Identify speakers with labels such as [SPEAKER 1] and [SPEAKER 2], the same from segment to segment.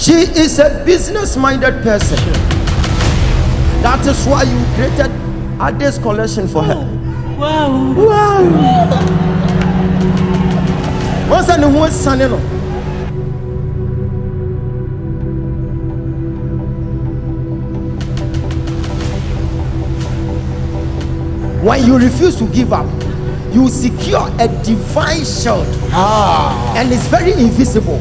[SPEAKER 1] She is a business-minded person. That is why you created Ade's collection for her.
[SPEAKER 2] Wow.
[SPEAKER 1] What's the name? What's the name? When you refuse to give up, you secure a divine shield. And it's very invisible.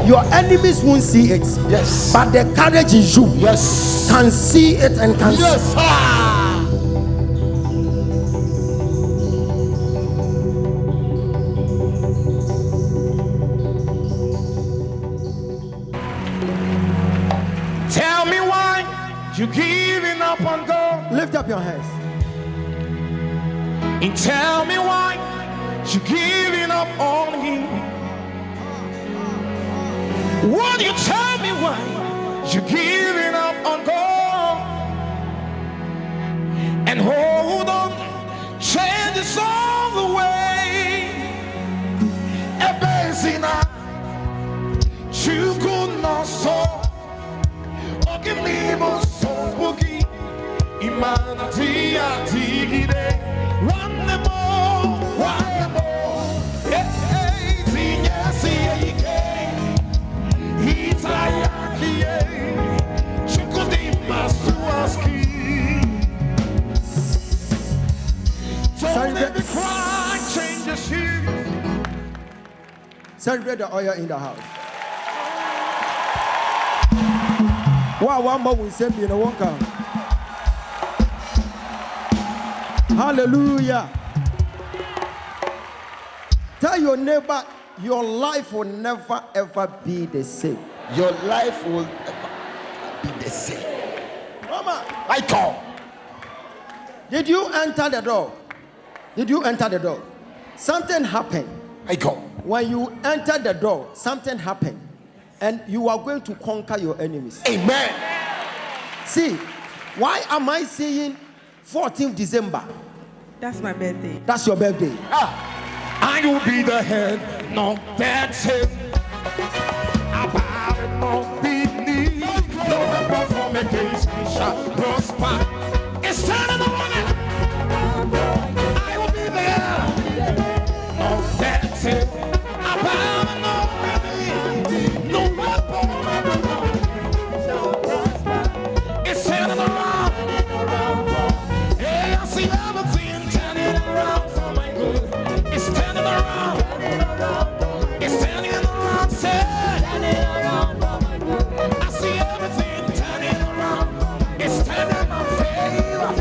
[SPEAKER 1] Your enemies won't see it.
[SPEAKER 3] Yes.
[SPEAKER 1] But the courage in you can see it and can
[SPEAKER 3] Yes. Tell me why you giving up on God.
[SPEAKER 1] Lift up your hands.
[SPEAKER 3] And tell me why you giving up on Him. Would you tell me why you giving up on God? And hold on, change is all the way. Ebezina, you could not so. Okay, me so boogie. Imana tia tigide. One more, one more. Hey, zinya siye. Itayaki. Chukudi masuaski. Don't let me cry, changes you.
[SPEAKER 1] Celebrate the oil in the house. Wow, one more will send me in a walker. Hallelujah. Tell your neighbor, your life will never ever be the same.
[SPEAKER 3] Your life will never be the same.
[SPEAKER 1] Mama,
[SPEAKER 3] I come.
[SPEAKER 1] did you enter the door? Did you enter the door? Something happened.
[SPEAKER 3] I come.
[SPEAKER 1] When you entered the door, something happened. And you are going to conquer your enemies.
[SPEAKER 3] Amen.
[SPEAKER 1] See, why am I saying 14th December?
[SPEAKER 2] That's my birthday.
[SPEAKER 1] That's your birthday.
[SPEAKER 3] I will be the head, no, that's it. About it, no, beneath. No weapon from against me shall prosper. It's time in the morning. I will be there. No, that's it. About it, no, beneath. No weapon. It's turning around. Yeah, I see everything turning around for my good. It's turning around. It's turning around. Turning around for my good. I see everything turning around. It's turning on favor.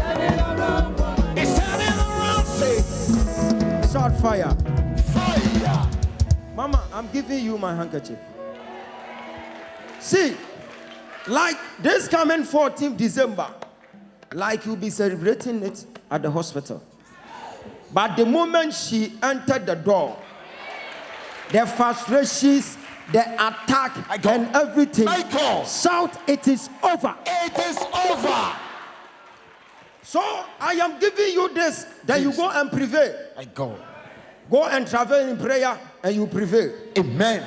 [SPEAKER 3] It's turning around. Say,
[SPEAKER 1] Shout fire.
[SPEAKER 3] fire.
[SPEAKER 1] Mama, I'm giving you my handkerchief. See, like this coming 14th December, like you'll be celebrating it at the hospital. But the moment she entered the door, the frustrations, the attack, and everything, shout, it is over.
[SPEAKER 3] It is over.
[SPEAKER 1] So I am giving you this, then you go and prevail.
[SPEAKER 3] I go.
[SPEAKER 1] Go and travel in prayer and you prevail.
[SPEAKER 3] Amen.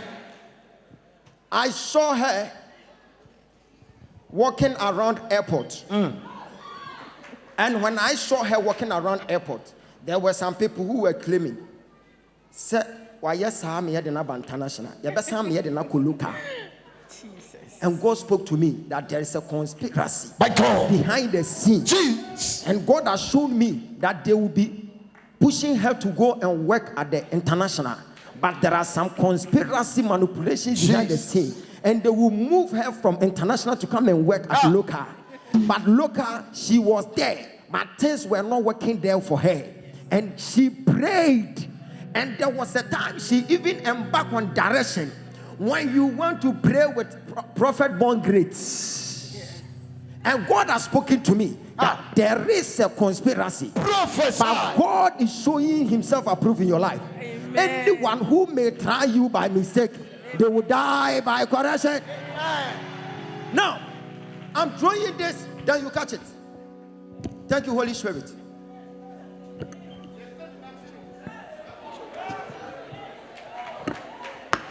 [SPEAKER 1] I saw her walking around airport. And when I saw her walking around airport, there were some people who were claiming, "Sir, why yes, I'm here in international. And God spoke to me that there is a conspiracy behind the scenes.
[SPEAKER 3] Jeez.
[SPEAKER 1] And God has shown me that they will be pushing her to go and work at the international. But there are some conspiracy manipulations behind the scene. And they will move her from international to come and work at local. But local, she was there. But things were not working there for her. And she prayed. And there was a time she even embarked on direction. When you want to pray with Prophet Born Great. And God has spoken to me that there is a conspiracy.
[SPEAKER 3] Prophesy.
[SPEAKER 1] But God is showing himself approved in your life.
[SPEAKER 2] Amen.
[SPEAKER 1] Anyone who may try you by mistake, they will die by correction. Now, I'm throwing this, then you catch it. Thank you, Holy Spirit.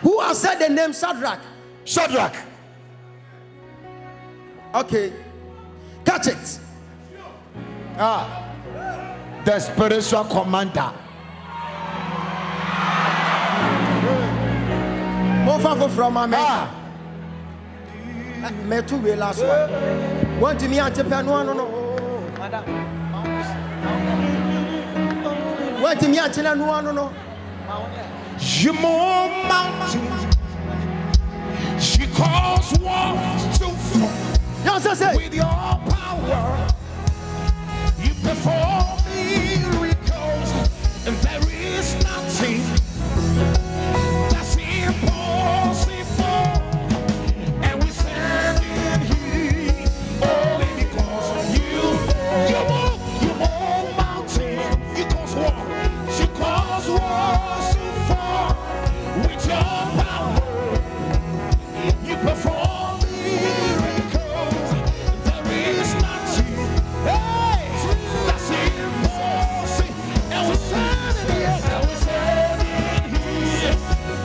[SPEAKER 1] Who has said the name Shadrach?
[SPEAKER 3] Shadrach.
[SPEAKER 1] Okay. Catch it.
[SPEAKER 4] The spiritual commander.
[SPEAKER 1] Move from my man. Me too will last one. Want to me and Japan? No. Madam. Want to me and China? No.
[SPEAKER 3] You move mountains. She calls walls to fall.
[SPEAKER 1] Yes, say.
[SPEAKER 3] With your power, you perform miracles, and there is nothing that's impossible. And we stand in here only because you move mountains. You cause walls to fall with your power. You perform miracles. There is nothing, that's impossible. And we stand in here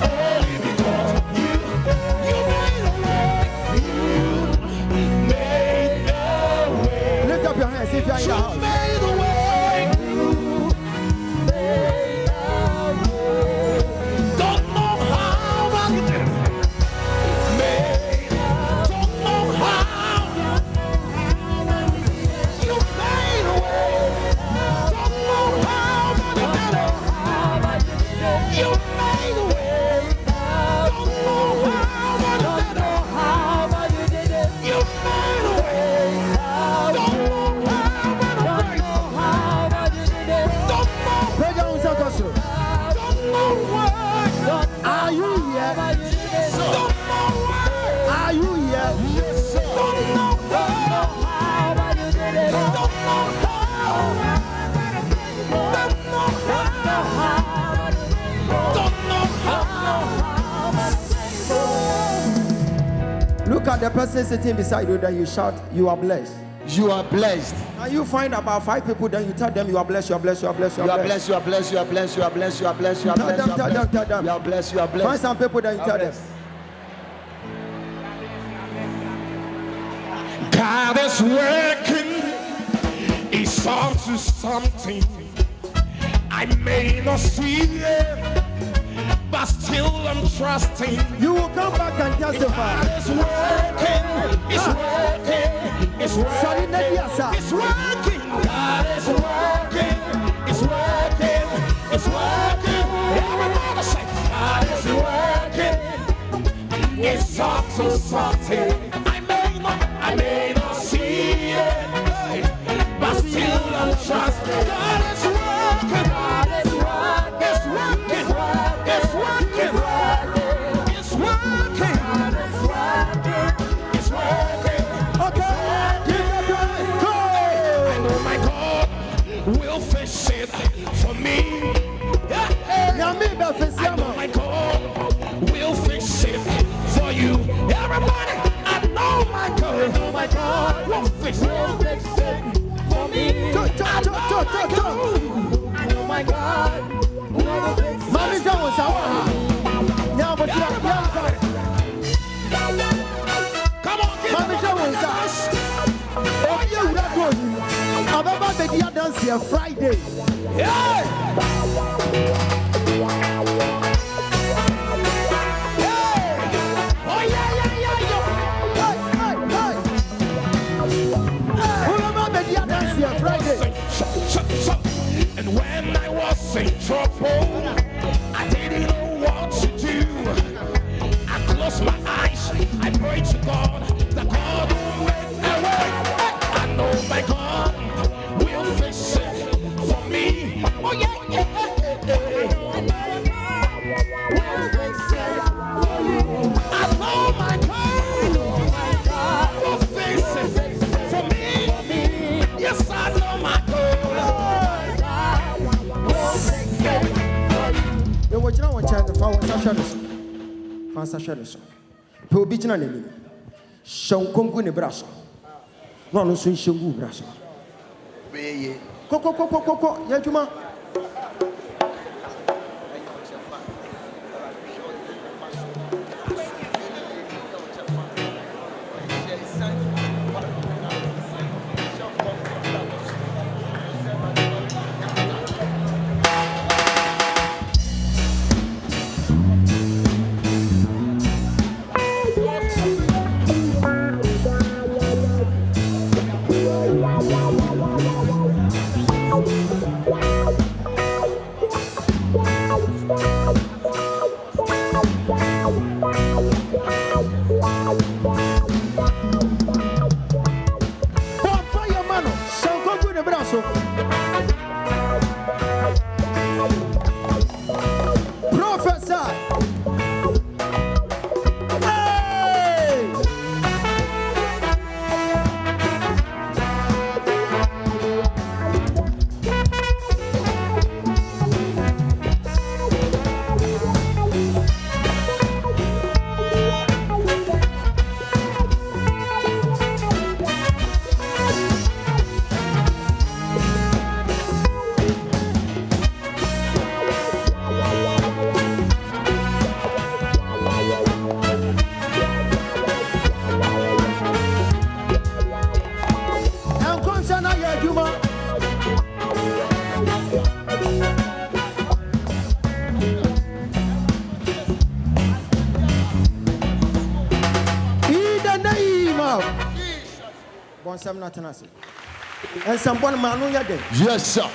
[SPEAKER 3] only because you made a way. You made a way.
[SPEAKER 1] Lift up your hands if you are in the
[SPEAKER 3] You
[SPEAKER 1] house.
[SPEAKER 3] made a way. Don't know how, but you did. Don't know how. You made a way. Don't know how, but you did it. You made a way. Don't know how, but you did it. You made a way. Don't know how, but you did it. Don't know.
[SPEAKER 1] Pray down, Sankoso.
[SPEAKER 3] Don't know why.
[SPEAKER 1] Are you here?
[SPEAKER 3] Don't know why.
[SPEAKER 1] Are you here?
[SPEAKER 3] Don't know how. Don't know how. Don't know how.
[SPEAKER 1] Look at the person sitting beside you, then you shout, "You are blessed."
[SPEAKER 4] You are blessed.
[SPEAKER 1] And you find about 5 people, then you tell them, "You are blessed, you are blessed, you are blessed,
[SPEAKER 4] You are blessed. You are blessed. You are blessed. You are blessed. You are blessed. You are
[SPEAKER 1] Tell
[SPEAKER 4] blessed.
[SPEAKER 1] them, tell them.
[SPEAKER 4] You are blessed. You are
[SPEAKER 1] Find
[SPEAKER 4] blessed.
[SPEAKER 1] some people, then you tell them.
[SPEAKER 3] God is working. It's up to something. I may not see it, but still I'm trusting.
[SPEAKER 1] You will come back and testify.
[SPEAKER 3] God is working. It's working. It's
[SPEAKER 1] Sorry,
[SPEAKER 3] working.
[SPEAKER 1] Nadia, sir.
[SPEAKER 3] It's working. God is working. It's working. It's working. Everybody say, God is working. It's up to something. I may not see it, but still I'm trusting. God is working. God is working. It's working. It's working. It's working. It's working.
[SPEAKER 1] Okay, give it a go.
[SPEAKER 3] I know my God will fix it for me.
[SPEAKER 1] Now me,
[SPEAKER 3] I know my God will fix it for you. Everybody, I know my God will fix it for me. I know my God will fix it.
[SPEAKER 1] Mommy, don't was now, but you are
[SPEAKER 3] Come on, give
[SPEAKER 1] Mommy,
[SPEAKER 3] it
[SPEAKER 1] don't
[SPEAKER 3] up.
[SPEAKER 1] was oh, you that good. I'm about to get dance here Friday.
[SPEAKER 3] Yeah. Oh, yeah.
[SPEAKER 1] Friday.
[SPEAKER 3] And when I was in trouble, I didn't know what to do. I closed my eyes, I prayed to God, that God will make a way. I know my God will fix it for me. Oh yeah. Will fix it for you. I know my God will fix it for me. Yes, I know my God.
[SPEAKER 1] You watch now one child, the foul Sashanis. Sashanis. Who be Janani? Shon Congo Nebraska. No, no, soon Shungu Brasso. Coco, Yajuma. Fire man, so go to the brasso. Professor. Hey! And someone man no yet.
[SPEAKER 4] Yes, sir.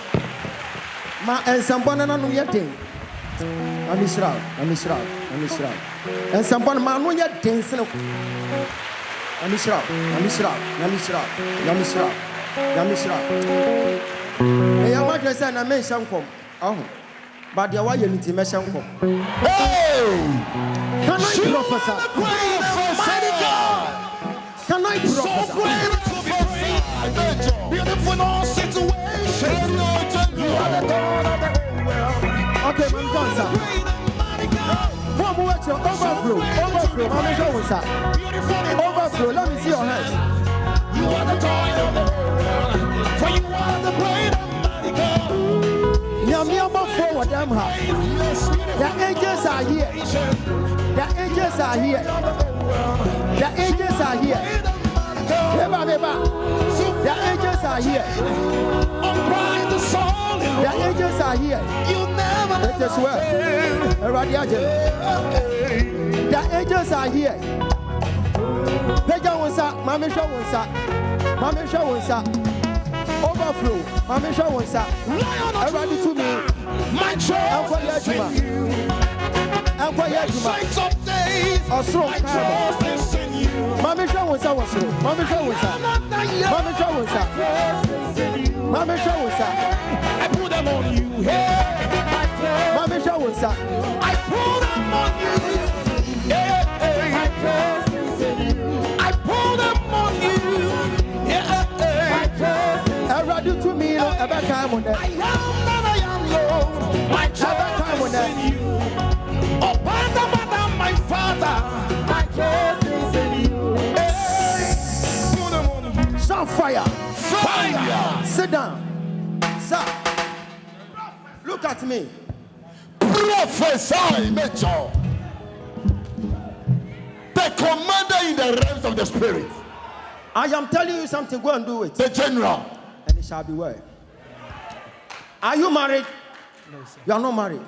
[SPEAKER 1] Ma and someone no yet. I'm Israel. And someone man no yet. I'm Israel. Hey, I want to say I mention come. Oh, but the way you need to mention come.
[SPEAKER 4] Hey!
[SPEAKER 1] Can I prophesy? Can I prophesy?
[SPEAKER 3] Beautiful no situation. You are the God of the whole world.
[SPEAKER 1] Okay, I'm done, sir. One more action. Overflow. I'm sure, sir. Overflow. Let me see your hands.
[SPEAKER 3] You are the God of the whole world. For you are the great and mighty God.
[SPEAKER 1] Nyamiama forward them house. The angels are here. The angels are here. The angels are here. The angels are here. The angels are here. It is well. The angels are here. Overflow. Everybody to me.
[SPEAKER 3] My trust is in you. Saints of days, my trust is in you.
[SPEAKER 1] Mami show us.
[SPEAKER 3] I put them on you.
[SPEAKER 1] Mami show us.
[SPEAKER 3] I put them on you. I put them on you.
[SPEAKER 1] Everybody to me. Every time on that.
[SPEAKER 3] I am that I am, Lord. My trust is in you. Oh, Father, my Father, my trust is in you. Put them on you.
[SPEAKER 1] Some fire.
[SPEAKER 3] Fire.
[SPEAKER 1] Sit down. Sir. Look at me.
[SPEAKER 4] Prophesy, Mitchell. The commander in the realms of the spirit.
[SPEAKER 1] I am telling you something. Go and do it.
[SPEAKER 4] The general.
[SPEAKER 1] And it shall be well. Are you married?
[SPEAKER 2] No, sir.
[SPEAKER 1] You are not married.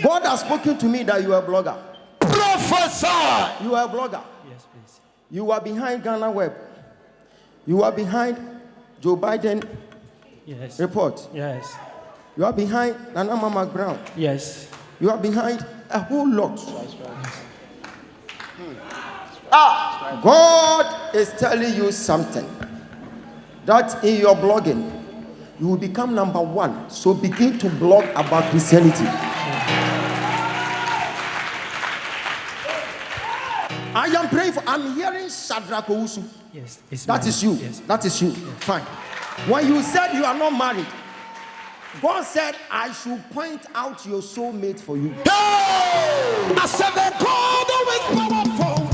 [SPEAKER 1] God has spoken to me that you are a blogger.
[SPEAKER 4] Prophesy.
[SPEAKER 1] You are a blogger.
[SPEAKER 2] Yes, please.
[SPEAKER 1] You are behind Ghana Web. You are behind Joe Biden
[SPEAKER 2] Yes.
[SPEAKER 1] report.
[SPEAKER 2] Yes.
[SPEAKER 1] You are behind Nana Mama Brown.
[SPEAKER 2] Yes.
[SPEAKER 1] You are behind a whole lot. God is telling you something. That in your blogging, you will become number one. So begin to blog about Christianity. I am praying for, I'm hearing Shadrach Owusu.
[SPEAKER 2] Yes. It's
[SPEAKER 1] That
[SPEAKER 2] me.
[SPEAKER 1] is you.
[SPEAKER 2] Yes.
[SPEAKER 1] That is you. Fine. When you said you are not married, God said, I should point out your soulmate for you.
[SPEAKER 3] Hey! I said that God always powerful.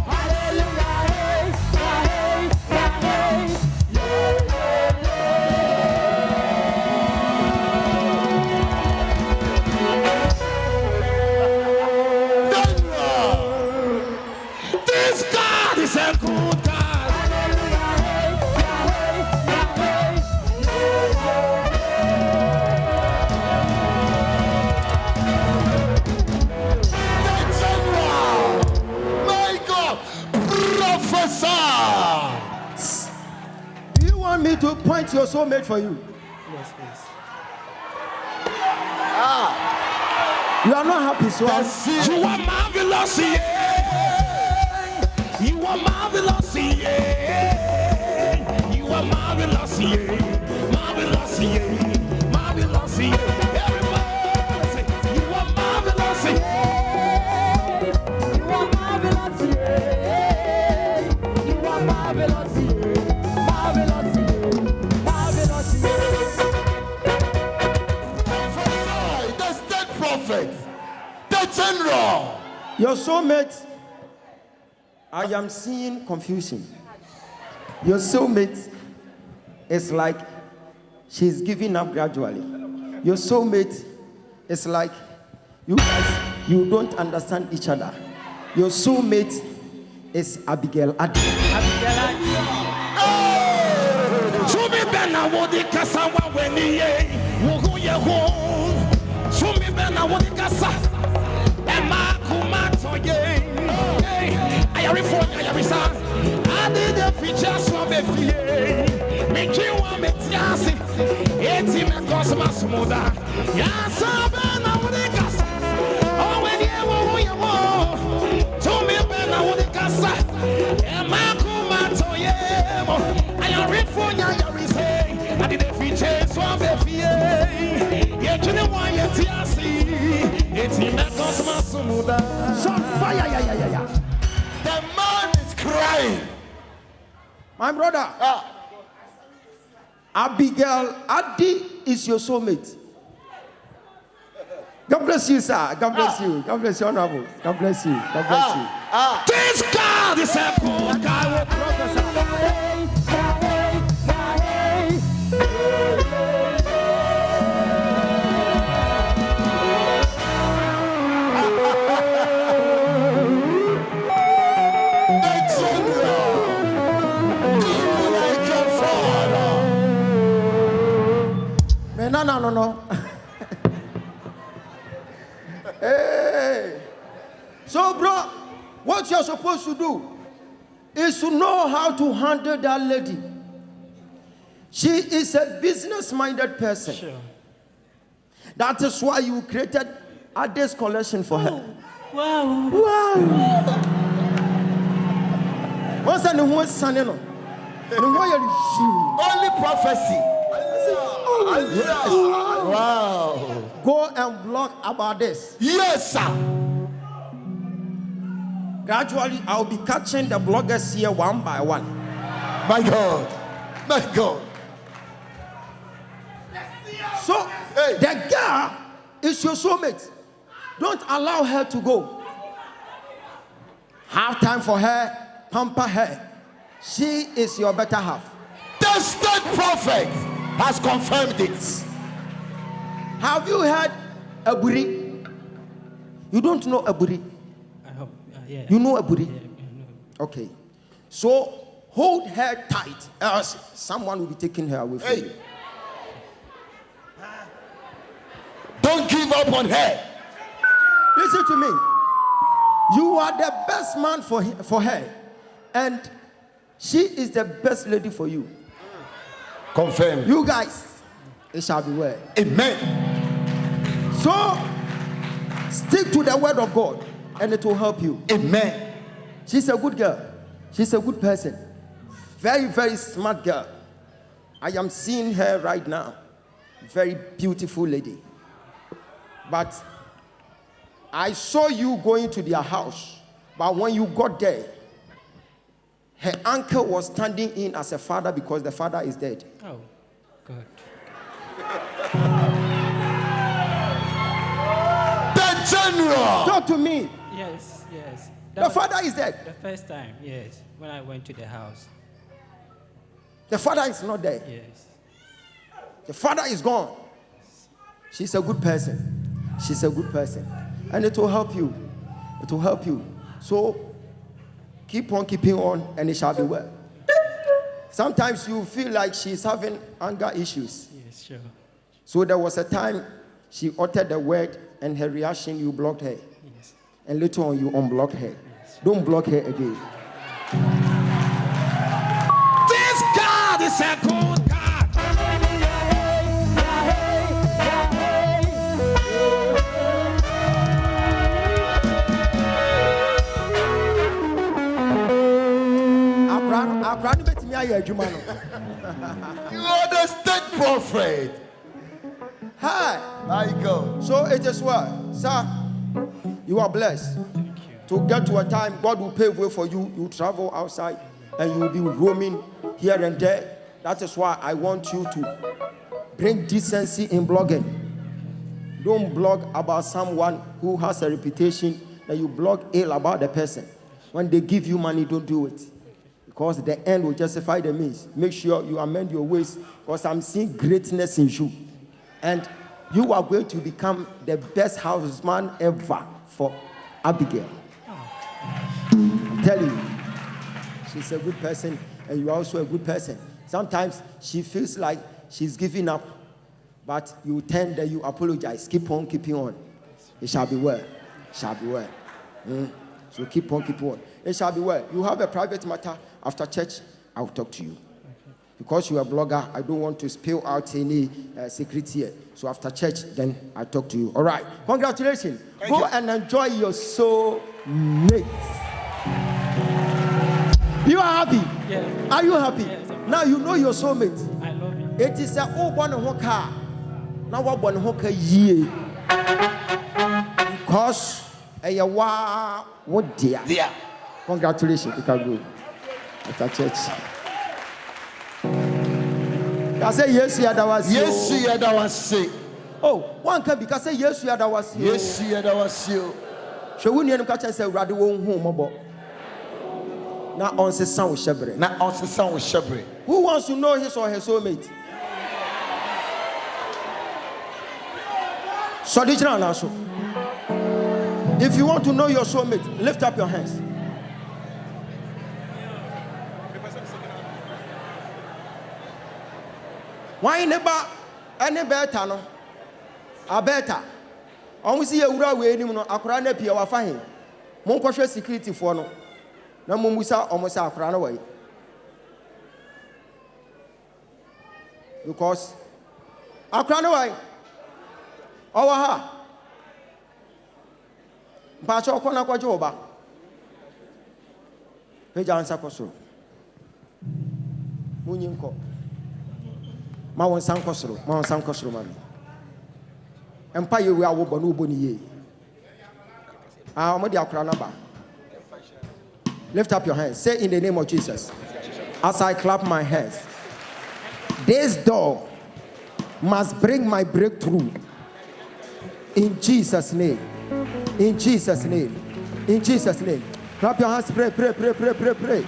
[SPEAKER 3] This God is a good God.
[SPEAKER 1] Do you want me to point your soulmate for you?
[SPEAKER 2] Yes, please.
[SPEAKER 1] You are not happy, so
[SPEAKER 3] You are marvelous, yeah. You are marvelous, yeah. You are marvelous, yeah. Marvelous, yeah. Marvelous, yeah. Everybody say, you are marvelous, yeah.
[SPEAKER 5] You are marvelous, yeah. You are marvelous, yeah. Marvelous, yeah. Marvelous, yeah.
[SPEAKER 4] That's that prophet, the general.
[SPEAKER 1] your soulmate, I am seeing confusion. Your soulmate is like she's giving up gradually. Your soulmate is like you guys, you don't understand each other. Your soulmate is Abigail Adi.
[SPEAKER 3] To me, Ben, I want the Casa when he will go home. To me, Ben, I want the Casa. And my Kumato, yeah. I am reformed, I am resign. I did the features of the field. Make you want me to see. It's him and Cosmas Moda. Yes, Ben, I want the Casa. Oh, when you want to me, Ben, I want the Casa. And my Kumato, yeah. I am reformed, I am resign. I did the features of the field. Yeah, you know why it's it's him and Cosmas Moda.
[SPEAKER 1] Some fire, yeah.
[SPEAKER 4] The man is crying.
[SPEAKER 1] My brother, Abigail Adi is your soulmate. God bless you, sir. God bless you. God bless you, honorable. God bless you. God bless you.
[SPEAKER 3] This God is a good guy with prophesy.
[SPEAKER 1] No. Hey. So, bro, what you're supposed to do is to know how to handle that lady. She is a business-minded person.
[SPEAKER 2] Sure.
[SPEAKER 1] That is why you created a day's collection for her.
[SPEAKER 2] Wow.
[SPEAKER 1] What's the name of son?
[SPEAKER 4] Only prophecy. Wow.
[SPEAKER 1] Go and blog about this.
[SPEAKER 4] Yes, sir.
[SPEAKER 1] Gradually, I'll be catching the bloggers here one by one.
[SPEAKER 4] My God. My God.
[SPEAKER 1] So,
[SPEAKER 4] Hey.
[SPEAKER 1] the girl is your soulmate. Don't allow her to go. Have time for her, pamper her. She is your better half.
[SPEAKER 4] The state prophet has confirmed it.
[SPEAKER 1] Have you heard Aburi? You don't know Aburi?
[SPEAKER 2] I hope. Yeah.
[SPEAKER 1] You know Aburi?
[SPEAKER 2] Yeah, I know.
[SPEAKER 1] Okay. So hold her tight, else someone will be taking her away from
[SPEAKER 4] Hey.
[SPEAKER 1] you.
[SPEAKER 4] Don't give up on her.
[SPEAKER 1] Listen to me. You are the best man for her, and she is the best lady for you.
[SPEAKER 4] Confirm.
[SPEAKER 1] You guys, it shall be well.
[SPEAKER 4] Amen.
[SPEAKER 1] So stick to the word of God, and it will help you.
[SPEAKER 4] Amen.
[SPEAKER 1] She's a good girl. She's a good person. Very, very smart girl. I am seeing her right now. Very beautiful lady. But I saw you going to their house. But when you got there, her uncle was standing in as a father because the father is dead.
[SPEAKER 2] Oh, God.
[SPEAKER 4] The general.
[SPEAKER 1] Talk to me.
[SPEAKER 2] Yes.
[SPEAKER 1] The father is dead.
[SPEAKER 2] The first time, yes, when I went to the house.
[SPEAKER 1] The father is not there.
[SPEAKER 2] Yes.
[SPEAKER 1] The father is gone. She's a good person. She's a good person. And it will help you. It will help you. So keep on keeping on, and it shall be well. Sometimes you feel like she's having anger issues.
[SPEAKER 2] Yes, sure.
[SPEAKER 1] So there was a time she uttered the word, and her reaction, you blocked her.
[SPEAKER 2] Yes.
[SPEAKER 1] And later on, you unblocked her. Don't block her again.
[SPEAKER 3] This God is a good God.
[SPEAKER 4] You are the state prophet.
[SPEAKER 1] Hi.
[SPEAKER 4] There you go.
[SPEAKER 1] So it is well, sir. You are blessed. To get to a time, God will pave way for you. You travel outside and you will be roaming here and there. That is why I want you to bring decency in blogging. Don't blog about someone who has a reputation, that you blog ill about the person. When they give you money, don't do it. Because the end will justify the means. Make sure you amend your ways, because I'm seeing greatness in you. And you are going to become the best houseman ever for Abigail. I'm telling you, she's a good person, and you are also a good person. Sometimes she feels like she's giving up, but you tend that you apologize. Keep on keeping on. It shall be well. It shall be well. So keep on keeping on. It shall be well. You have a private matter after church, I will talk to you. Because you are a blogger, I don't want to spill out any secrets here. So after church, then I talk to you. All right. Congratulations. Go and enjoy your soulmate. You are happy?
[SPEAKER 2] Yes.
[SPEAKER 1] Are you happy?
[SPEAKER 2] Yes,
[SPEAKER 1] now you know your soulmate.
[SPEAKER 2] I love you.
[SPEAKER 1] It is a old one car. Now what one hoka ye? Because a what dear?
[SPEAKER 4] Yeah.
[SPEAKER 1] Congratulations. You can go after church. I say yes, yeah, that was
[SPEAKER 4] Yes, yeah, that was you.
[SPEAKER 1] Oh, one can because say yes, yeah, that was you.
[SPEAKER 4] Yes, yeah, that was you.
[SPEAKER 1] So we need to catch and say, rather won't home about. Now on the sound with Shebre.
[SPEAKER 4] Now on the sound with Shebre.
[SPEAKER 1] Who wants to know his or her soulmate? So this now also. If you want to know your soulmate, lift up your hands. Why never any better no? A better. Almost see a ura way anymore. Akura ne pia wa fahin. Mon koshe security for no. Na mo musa almost akura no way. Because akura no way. Owa ha. Mpacho okona kwajo oba. Peja ansa kosoro. Munyinko. Ma won san kosoro mami. Empa ye we awo bo no bo ni ye. Omo di akura na ba. Lift up your hands. Say in the name of Jesus. As I clap my hands. This door must bring my breakthrough. In Jesus' name. In Jesus' name. In Jesus' name. Clap your hands. Pray, pray, pray, pray, pray, pray.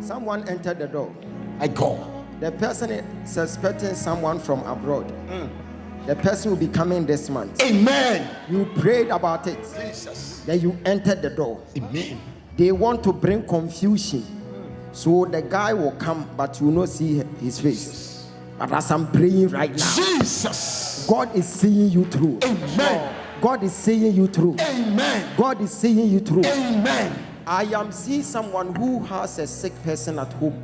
[SPEAKER 1] Someone entered the door.
[SPEAKER 4] I go.
[SPEAKER 1] The person is suspecting someone from abroad. The person will be coming this month.
[SPEAKER 4] Amen.
[SPEAKER 1] You prayed about it.
[SPEAKER 4] Jesus.
[SPEAKER 1] Then you entered the door.
[SPEAKER 4] Amen.
[SPEAKER 1] They want to bring confusion. So the guy will come, but you will not see his face.
[SPEAKER 4] Jesus.
[SPEAKER 1] But as I'm praying right now,
[SPEAKER 4] Jesus.
[SPEAKER 1] God is seeing you through.
[SPEAKER 4] Amen.
[SPEAKER 1] God is seeing you through.
[SPEAKER 4] Amen.
[SPEAKER 1] God is seeing you through.
[SPEAKER 4] Amen.
[SPEAKER 1] I am seeing someone who has a sick person at home,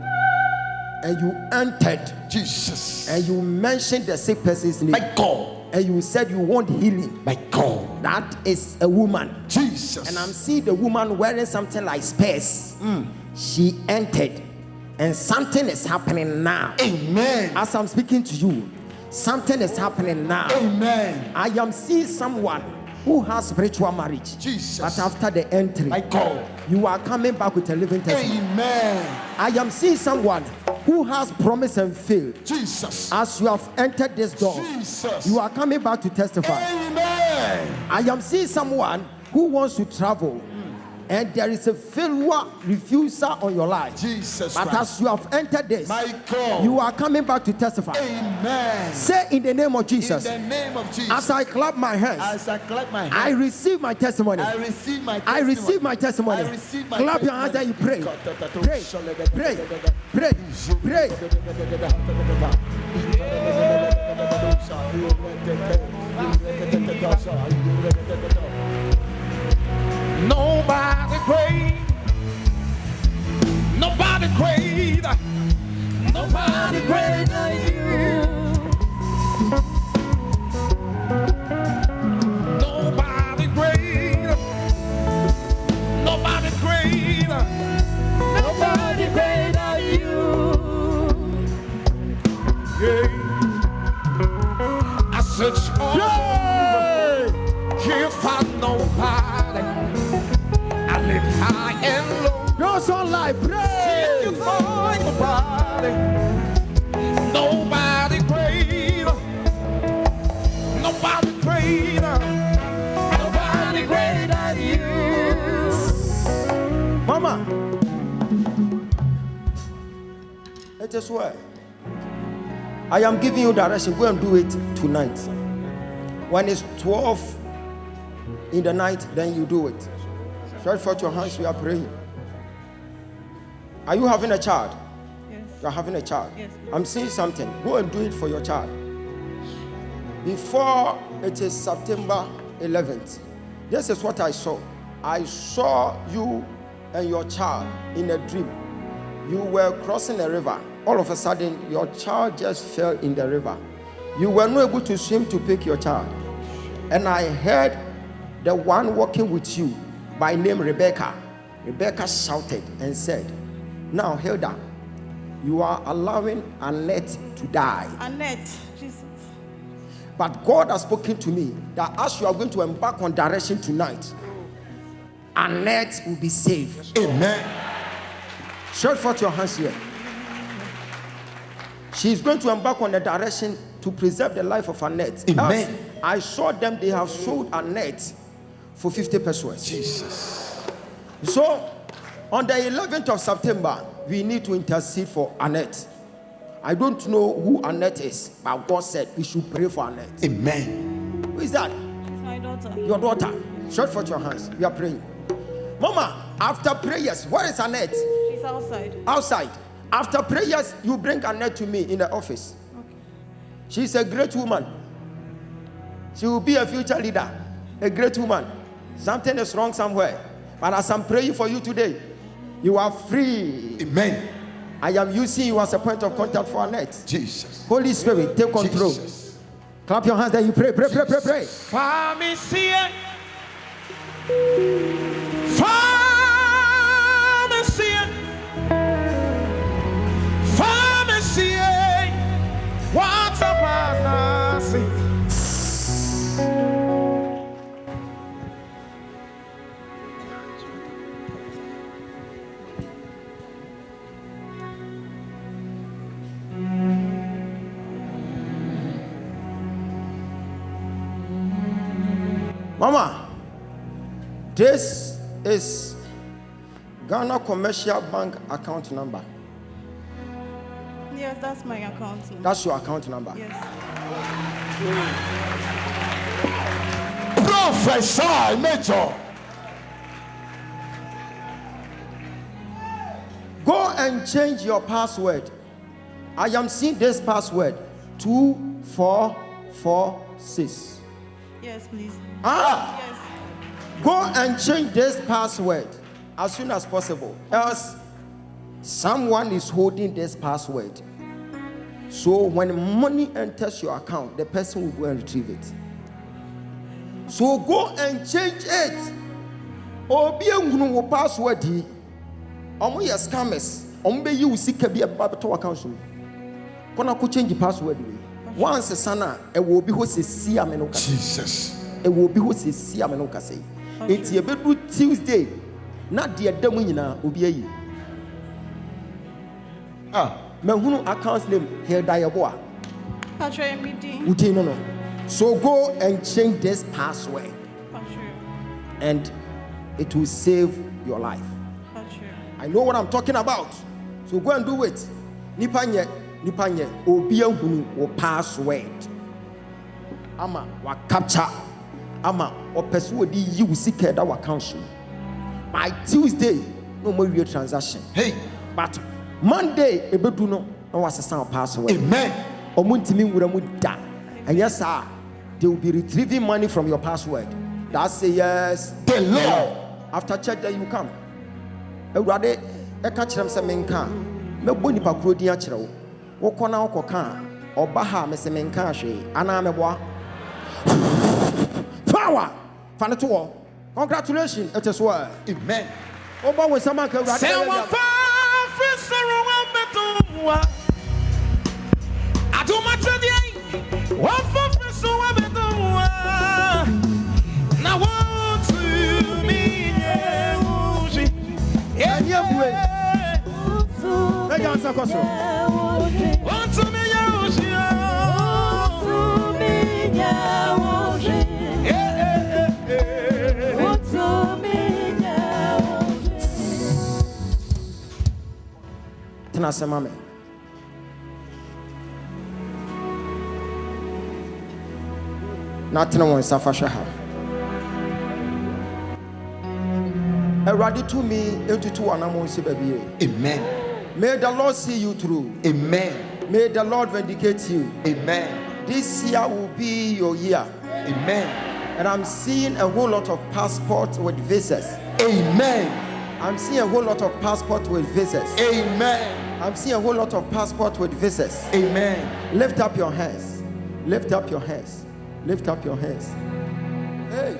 [SPEAKER 1] and you entered.
[SPEAKER 4] Jesus.
[SPEAKER 1] And you mentioned the sick person's name.
[SPEAKER 4] My God.
[SPEAKER 1] and you said you want healing.
[SPEAKER 4] My God.
[SPEAKER 1] That is a woman.
[SPEAKER 4] Jesus.
[SPEAKER 1] And I'm seeing the woman wearing something like spears. She entered, and something is happening now.
[SPEAKER 4] Amen.
[SPEAKER 1] As I'm speaking to you, something is happening now.
[SPEAKER 4] Amen.
[SPEAKER 1] I am seeing someone who has spiritual marriage.
[SPEAKER 4] Jesus.
[SPEAKER 1] But after the entry,
[SPEAKER 4] My God.
[SPEAKER 1] you are coming back with a living testimony.
[SPEAKER 4] Amen.
[SPEAKER 1] I am seeing someone who has promised and failed.
[SPEAKER 4] Jesus.
[SPEAKER 1] As you have entered this door,
[SPEAKER 4] Jesus.
[SPEAKER 1] you are coming back to testify.
[SPEAKER 4] Amen.
[SPEAKER 1] I am seeing someone who wants to travel, and there is a failure refusal on your life.
[SPEAKER 4] Jesus
[SPEAKER 1] But
[SPEAKER 4] Christ.
[SPEAKER 1] as you have entered this,
[SPEAKER 4] My God.
[SPEAKER 1] you are coming back to testify.
[SPEAKER 4] Amen.
[SPEAKER 1] Say in the name of Jesus,
[SPEAKER 4] In the name of Jesus.
[SPEAKER 1] as I clap my hands,
[SPEAKER 4] As I clap my hands,
[SPEAKER 1] I receive my testimony.
[SPEAKER 4] I receive my
[SPEAKER 1] I
[SPEAKER 4] testimony.
[SPEAKER 1] receive my testimony.
[SPEAKER 4] I receive my
[SPEAKER 1] Clap your hands and you pray. Pray. Pray. Pray. Pray.
[SPEAKER 3] Nobody great. Nobody great. Nobody greater than you. Nobody great. Nobody great.
[SPEAKER 5] Nobody greater than you.
[SPEAKER 3] Yeah. I search all over. Can't find nobody. I live high and low.
[SPEAKER 1] Those online,
[SPEAKER 3] Can't
[SPEAKER 1] pray.
[SPEAKER 3] you find nobody? Nobody greater. Nobody greater. Nobody greater than you.
[SPEAKER 1] Mama, it is well. I am giving you direction. Go and do it tonight. When it's 12 in the night, then you do it. Stretch forth your hands. We are praying. Are you having a child?
[SPEAKER 6] Yes.
[SPEAKER 1] You're having a child.
[SPEAKER 6] Yes.
[SPEAKER 1] I'm seeing something. Go and do it for your child. Before it is September 11th, this is what I saw. I saw you and your child in a dream. You were crossing a river. All of a sudden, your child just fell in the river. You were not able to swim to pick your child. And I heard the one walking with you by name Rebecca. Rebecca shouted and said, "Now, Hilda, you are allowing Annette to die."
[SPEAKER 6] Annette, Jesus.
[SPEAKER 1] But God has spoken to me that as you are going to embark on direction tonight, Annette will be saved.
[SPEAKER 4] Amen.
[SPEAKER 1] Stretch forth your hands here. She is going to embark on a direction to preserve the life of Annette.
[SPEAKER 4] Amen.
[SPEAKER 1] Else, I saw them, they have sold Annette for 50 pesos.
[SPEAKER 4] Jesus.
[SPEAKER 1] So, on the 11th of September, we need to intercede for Annette. I don't know who Annette is, but God said we should pray for Annette.
[SPEAKER 4] Amen.
[SPEAKER 1] Who is that?
[SPEAKER 6] It's my daughter.
[SPEAKER 1] Your daughter. Stretch forth your hands. We are praying. Mama, after prayers, where is Annette?
[SPEAKER 6] She's outside.
[SPEAKER 1] Outside. After prayers, you bring Annette to me in the office.
[SPEAKER 6] Okay.
[SPEAKER 1] She's a great woman. She will be a future leader. A great woman. Something is wrong somewhere. But as I'm praying for you today, you are free.
[SPEAKER 4] Amen.
[SPEAKER 1] I am using you as a point of contact for Annette.
[SPEAKER 4] Jesus.
[SPEAKER 1] Holy Spirit, take control.
[SPEAKER 4] Jesus.
[SPEAKER 1] Clap your hands and you pray, pray, pray, pray, pray.
[SPEAKER 3] Pharmacy. Pharmacy. What's up, Anasi?
[SPEAKER 1] Mama, this is Ghana Commercial Bank account number.
[SPEAKER 6] Yes, that's my account number.
[SPEAKER 1] That's your account number.
[SPEAKER 6] Yes.
[SPEAKER 4] Prophesy, Major.
[SPEAKER 1] Go and change your password. I am seeing this password 2446.
[SPEAKER 6] Yes, please.
[SPEAKER 1] Ah,
[SPEAKER 6] Yes.
[SPEAKER 1] go and change this password as soon as possible. Else, someone is holding this password. So when money enters your account, the person will go and retrieve it. So go and change it. Obi engunu wo password yi. Omo ye scammers. Omo be use sika bi eba beto account so. Kona ko change password we. Once sana e wo obi ho sesi ameno ka.
[SPEAKER 4] Jesus.
[SPEAKER 1] E wo obi ho sesi ameno ka say. Enti e bedu Tuesday na de adamu nyina obi ayi. Mahunu account name Hilda Yeboa.
[SPEAKER 6] Patrick MD.
[SPEAKER 1] Uti no. So go and change this password
[SPEAKER 6] Patrick.
[SPEAKER 1] and it will save your life.
[SPEAKER 6] Patrick.
[SPEAKER 1] I know what I'm talking about. So go and do it. Nipanye obi ahunu wo password. Ama wa capture. Ama opesu odi yi usika da wa cancel. By Tuesday no more real transaction.
[SPEAKER 4] Hey,
[SPEAKER 1] But Monday ebedu no was a sound password.
[SPEAKER 4] amen.
[SPEAKER 1] Omuntimi wura mu da. And yes sir, they will be retrieving money from your password. That's a yes.
[SPEAKER 4] The Lord.
[SPEAKER 1] After church then you come. Ewurade e ka kyerem se menka. Mebo nipa kuro din a kyerɛ wo. Wo kɔ na wo ka oba ha me se menka hwe. Ana meboa. Power. Fane to wo. Congratulations. It is well.
[SPEAKER 4] Amen.
[SPEAKER 1] Oba we sama ka Ewurade.
[SPEAKER 3] Say what first I do my today. What first now want to me. Want to me.
[SPEAKER 1] Tena sema me. Nothing on suffer ha. Eradi to me into two anamon se baby.
[SPEAKER 4] Amen.
[SPEAKER 1] May the Lord see you through.
[SPEAKER 4] Amen.
[SPEAKER 1] May the Lord vindicate you.
[SPEAKER 4] Amen.
[SPEAKER 1] This year will be your year.
[SPEAKER 4] Amen.
[SPEAKER 1] And I'm seeing a whole lot of passports with visas.
[SPEAKER 4] Amen.
[SPEAKER 1] I'm seeing a whole lot of passports with visas.
[SPEAKER 4] Amen.
[SPEAKER 1] I'm seeing a whole lot of passports with visas.
[SPEAKER 4] Amen.
[SPEAKER 1] Lift up your hands. Lift up your hands. Lift up your hands. Hey.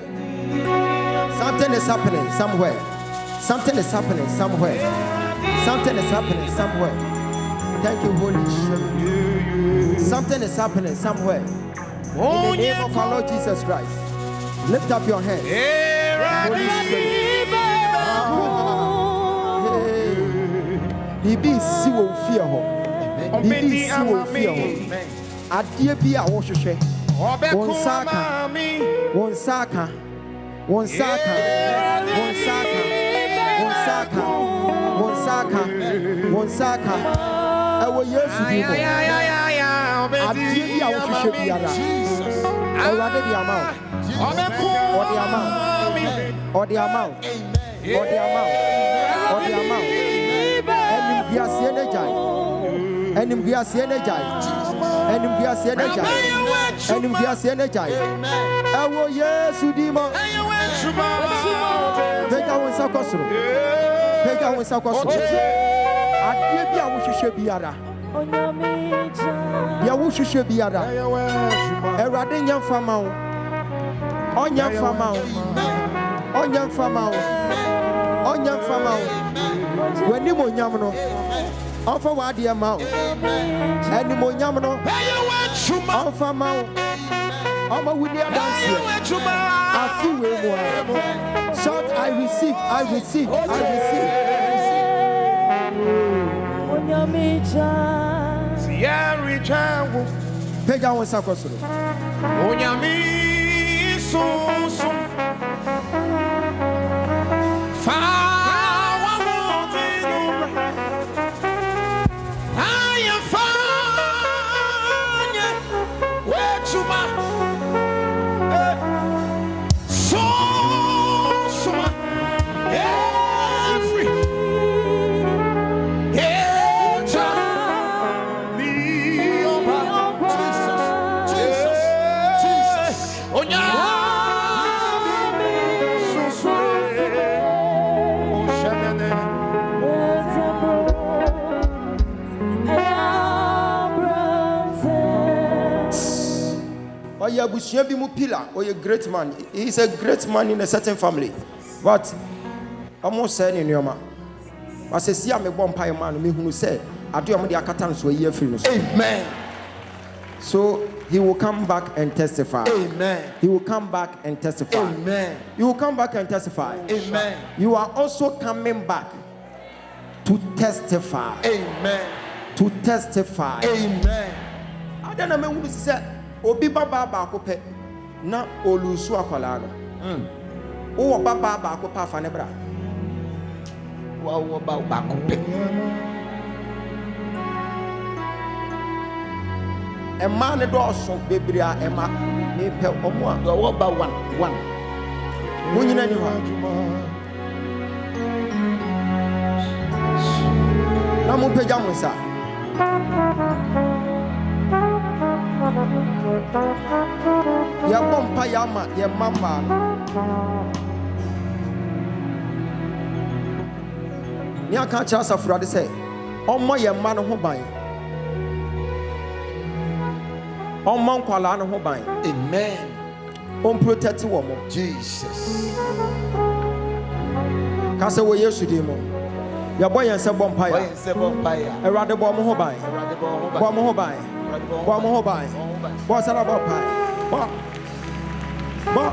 [SPEAKER 1] Something is happening somewhere. Something is happening somewhere. Something is happening somewhere. Thank you, Holy Spirit. Something is happening somewhere. In the name of our Lord Jesus Christ. Lift up your hands. Holy Spirit. Bibi si wo fear ho. Bibi si wo fear ho. Adie bi a wo hwehwe. Won saka. Won saka. Won saka. Won saka. Won saka. Won saka. Won saka. Ewo Yesu bi mo. Adie bi a wo hwehwe biara. Ewurade di ama. Odi ama. Odi ama. Odi ama. Odi ama. Enim biase energy. Ewo Yesu di mo. Pega won sakosoro. Adie bi a wo hwehwe biara. Ya wo hwehwe biara. Ewurade nya mfama wo. Onya mfama wo. Onya mfama wo. Onya mfama wo. Weni mo nyam no. Offer wa de ma wo. Eni mo nyam no. Offer ma wo. Omo wudi dance. Afi we mo. Shout I receive, I receive, I receive.
[SPEAKER 5] Onyamicha.
[SPEAKER 3] Sierra Jawo.
[SPEAKER 1] Pega won sakosoro.
[SPEAKER 3] Onyami so.
[SPEAKER 1] Oya busua bi mu pillar, oya great man. He is a great man in a certain family. But almost said in your man. I say, see, I'm a bomb pie man, me who say, I do the akatan so a year free.
[SPEAKER 4] Amen.
[SPEAKER 1] So he will come back and testify.
[SPEAKER 4] Amen.
[SPEAKER 1] He will come back and testify.
[SPEAKER 4] Amen.
[SPEAKER 1] You will come back and testify.
[SPEAKER 4] Amen.
[SPEAKER 1] You are also coming back to testify.
[SPEAKER 4] Amen.
[SPEAKER 1] To testify.
[SPEAKER 4] Amen.
[SPEAKER 1] I don't know who said, Obi Baba Bakope, na Olusu Akolano. Oh, Baba Bakopa Fanebra.
[SPEAKER 4] Wow, about Bakope.
[SPEAKER 1] A man, a dorsal, baby, Emma, me pay Omwa.
[SPEAKER 4] What about one?
[SPEAKER 1] When you know, Namu Pejamusa. Ya bompa yama, ya mama. Ni aka cha safura de say, "Omo ye ma no ho ban." Omo nkwala no ho ban.
[SPEAKER 4] Amen.
[SPEAKER 1] On protect wo mo.
[SPEAKER 4] Jesus.
[SPEAKER 1] Ka se wo Yesu di mo. Ya boy yen se bompa ya. Erade bo mo ho ban. Bo mo ho ban. Bo mo ho ban. Bo sala bompa. Bo. Bo.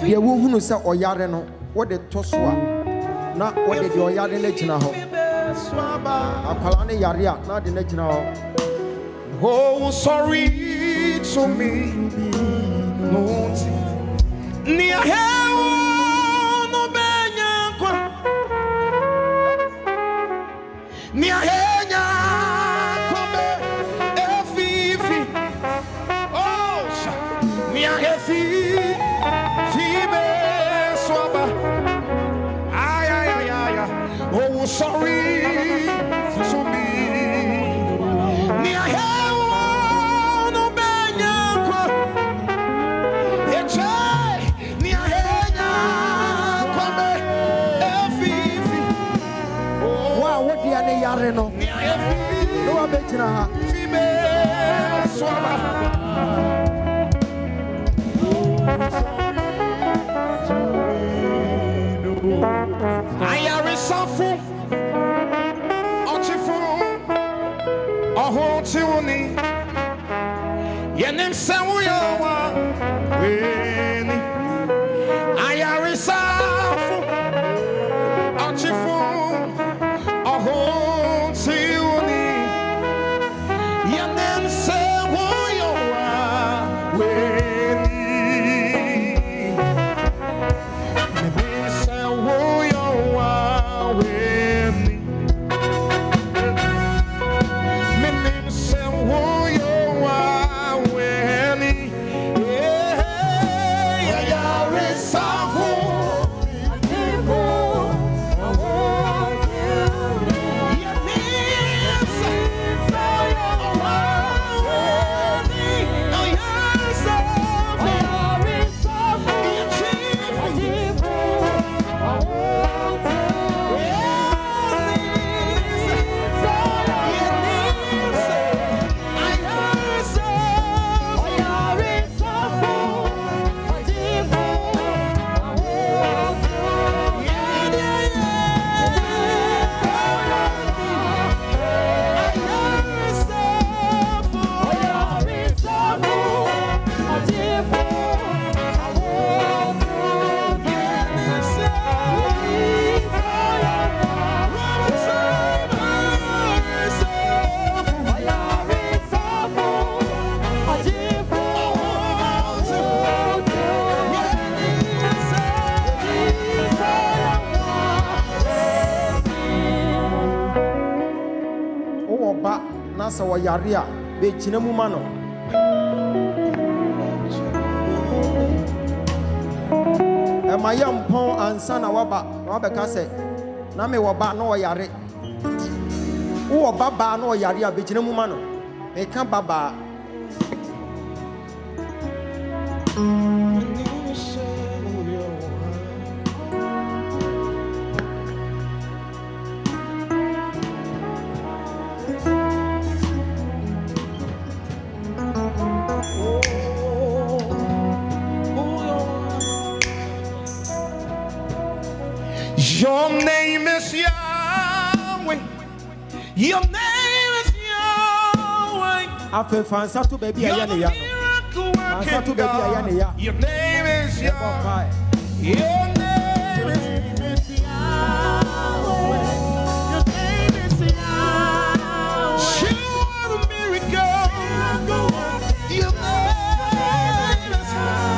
[SPEAKER 1] Ye wo hunu se oyare no wo de to so a na wo de oyare na gina ho akwala ne yare a na de na gina ho.
[SPEAKER 3] Oh, sorry to me. No, near hell, no benyankwa. Near henya, come, efifi. Oh, near hefi, fibe swaba. Ay, ay, ay, ay. Oh, sorry to me. Near hell.
[SPEAKER 1] No, no, I bet you now.
[SPEAKER 3] I am resentful. Oh, Tiwani. Yenem Samuyawa. I am resentful.
[SPEAKER 1] sɛ wɔyare a bɛgyina mu ma no. Ɛma yɛ mpɔn ansa na wabɛka sɛ na mewɔ ba na ɔyare. Wowɔ babaa na ɔyare a bɛgyina mu ma no. Meka babaa.
[SPEAKER 3] Your name is Yahweh. Your name is Yahweh.
[SPEAKER 1] Afei fansa to baabi a ɛyɛ ne ya no. Fansa to baabi a ɛyɛ ne ya.
[SPEAKER 3] Your name is
[SPEAKER 1] Yɛbɔ
[SPEAKER 3] Yahweh.
[SPEAKER 1] mpae.
[SPEAKER 3] Your name is Yahweh. Your name is Yahweh. You are a miracle. Your name is Yahweh.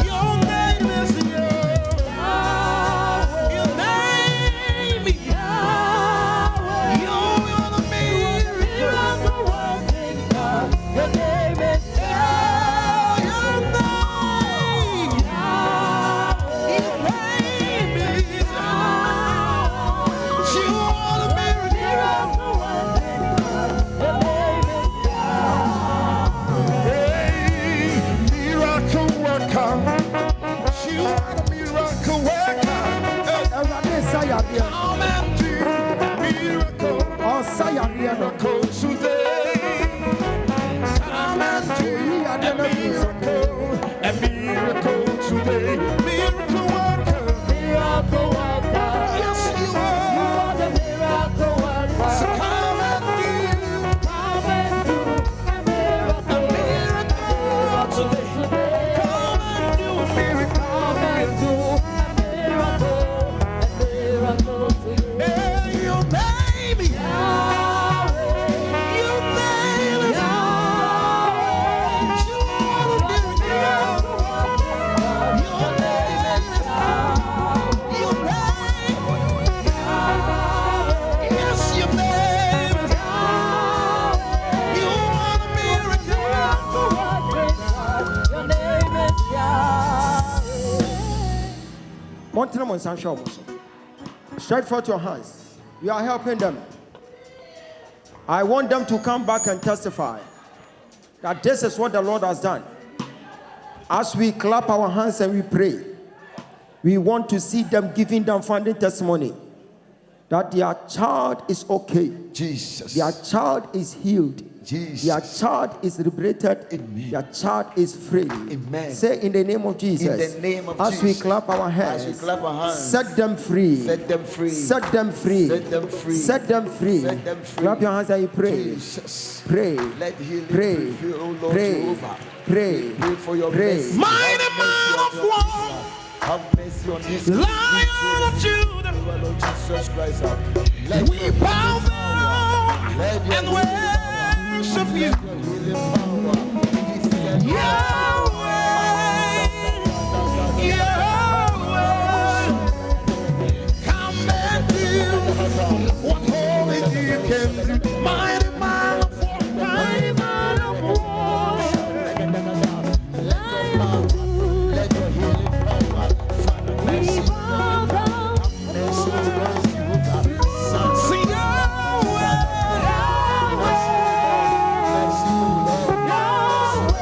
[SPEAKER 3] Your name is Yahweh. Your name is Yahweh. You are a miracle working God.
[SPEAKER 5] Your name is
[SPEAKER 1] Awurade nsa yadeɛ. Ɔnsa yadeɛ no.
[SPEAKER 5] miracle worker.
[SPEAKER 3] Yes, you
[SPEAKER 5] You
[SPEAKER 3] are.
[SPEAKER 5] are the miracle worker.
[SPEAKER 3] So come and do
[SPEAKER 5] Come and do a miracle.
[SPEAKER 3] today. Come and do a miracle.
[SPEAKER 5] Come and do a miracle today.
[SPEAKER 3] Hey, your name is
[SPEAKER 5] Yahweh,
[SPEAKER 3] your name is
[SPEAKER 5] Yahweh,
[SPEAKER 3] you are a miracle. Your name is your name. Yes, your name is you are a miracle.
[SPEAKER 5] your name is Yahweh.
[SPEAKER 1] Montana Monsanto also. Stretch forth your hands. You are helping them. I want them to come back and testify that this is what the Lord has done. As we clap our hands and we pray, we want to see them giving them funding testimony that their child is okay,
[SPEAKER 4] Jesus.
[SPEAKER 1] their child is healed,
[SPEAKER 4] Jesus.
[SPEAKER 1] their child is liberated,
[SPEAKER 4] Amen.
[SPEAKER 1] their child is free.
[SPEAKER 4] Amen.
[SPEAKER 1] Say in the name of Jesus.
[SPEAKER 4] In the name of
[SPEAKER 1] as we
[SPEAKER 4] Jesus.
[SPEAKER 1] clap our hands,
[SPEAKER 4] As we clap our hands.
[SPEAKER 1] set them free.
[SPEAKER 4] Set them free.
[SPEAKER 1] Set them free.
[SPEAKER 4] Set them free.
[SPEAKER 1] Set them free.
[SPEAKER 4] Set them free.
[SPEAKER 1] Clap your hands and you pray.
[SPEAKER 4] Jesus.
[SPEAKER 1] Pray.
[SPEAKER 4] Let healing
[SPEAKER 1] Pray.
[SPEAKER 4] prevail, O Lord
[SPEAKER 1] Pray.
[SPEAKER 4] Jehovah.
[SPEAKER 1] Pray.
[SPEAKER 4] Pray for your
[SPEAKER 1] Pray.
[SPEAKER 4] mercy.
[SPEAKER 3] Mighty
[SPEAKER 4] Have
[SPEAKER 3] man
[SPEAKER 4] mercy
[SPEAKER 3] of
[SPEAKER 4] on your
[SPEAKER 3] war.
[SPEAKER 4] people. Have mercy on this
[SPEAKER 3] Lion of
[SPEAKER 4] Judah.
[SPEAKER 3] Judah.
[SPEAKER 4] Lord Jesus Christ. Let
[SPEAKER 3] We
[SPEAKER 4] your
[SPEAKER 3] bow
[SPEAKER 4] healing power.
[SPEAKER 3] down
[SPEAKER 4] Let your
[SPEAKER 3] and
[SPEAKER 4] healing
[SPEAKER 3] worship you.
[SPEAKER 4] Let your healing power. He said,
[SPEAKER 3] Yahweh, Yahweh, come and do what only you can do. Mighty man of war, mighty man of war.
[SPEAKER 4] Let your healing power. Father, mercy. Mercy, mercy,
[SPEAKER 3] See Yahweh,
[SPEAKER 4] mercy, Lord.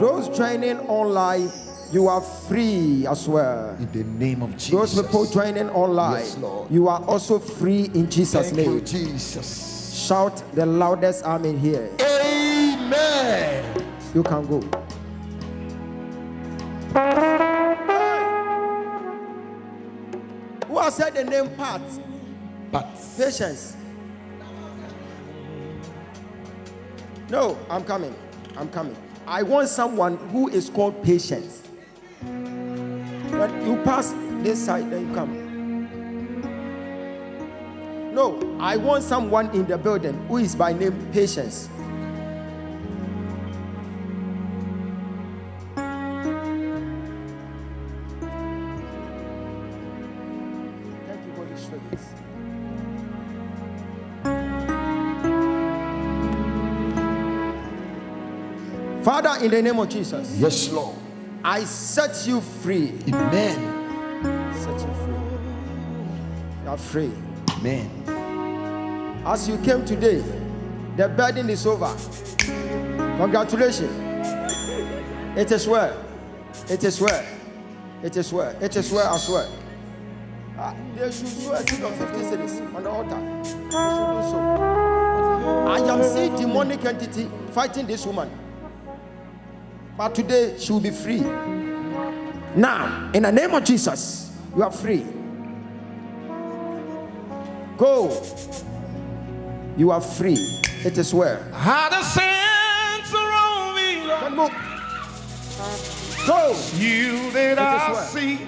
[SPEAKER 1] Those joining online, you are free as well.
[SPEAKER 4] In the name of Jesus.
[SPEAKER 1] Those people joining online,
[SPEAKER 4] Yes, Lord.
[SPEAKER 1] you are also free in Jesus'
[SPEAKER 4] Thank you,
[SPEAKER 1] name.
[SPEAKER 4] Jesus.
[SPEAKER 1] Shout the loudest amen here.
[SPEAKER 4] Amen.
[SPEAKER 1] You can go. Who has said the name Pat?
[SPEAKER 4] But
[SPEAKER 1] Patience. No, I'm coming. I want someone who is called patience. But you pass this side, then you come. No, I want someone in the building who is by name Patience. Thank you, Holy Spirit. Father, in the name of Jesus,
[SPEAKER 4] Yes, Lord.
[SPEAKER 1] I set you free.
[SPEAKER 4] Amen.
[SPEAKER 1] Set you free. You are free.
[SPEAKER 4] Amen.
[SPEAKER 1] As you came today, the burden is over. Congratulations. It is well. It is well. It is well. It is well as well. They should do a seed of 50 cities on the altar. They should do so. I am seeing demonic entity fighting this woman. But today she will be free. Now, in the name of Jesus, you are free. Go. You are free. It is well.
[SPEAKER 3] How the sands around me,
[SPEAKER 1] Can move. Go.
[SPEAKER 3] you that I
[SPEAKER 1] well.
[SPEAKER 3] see.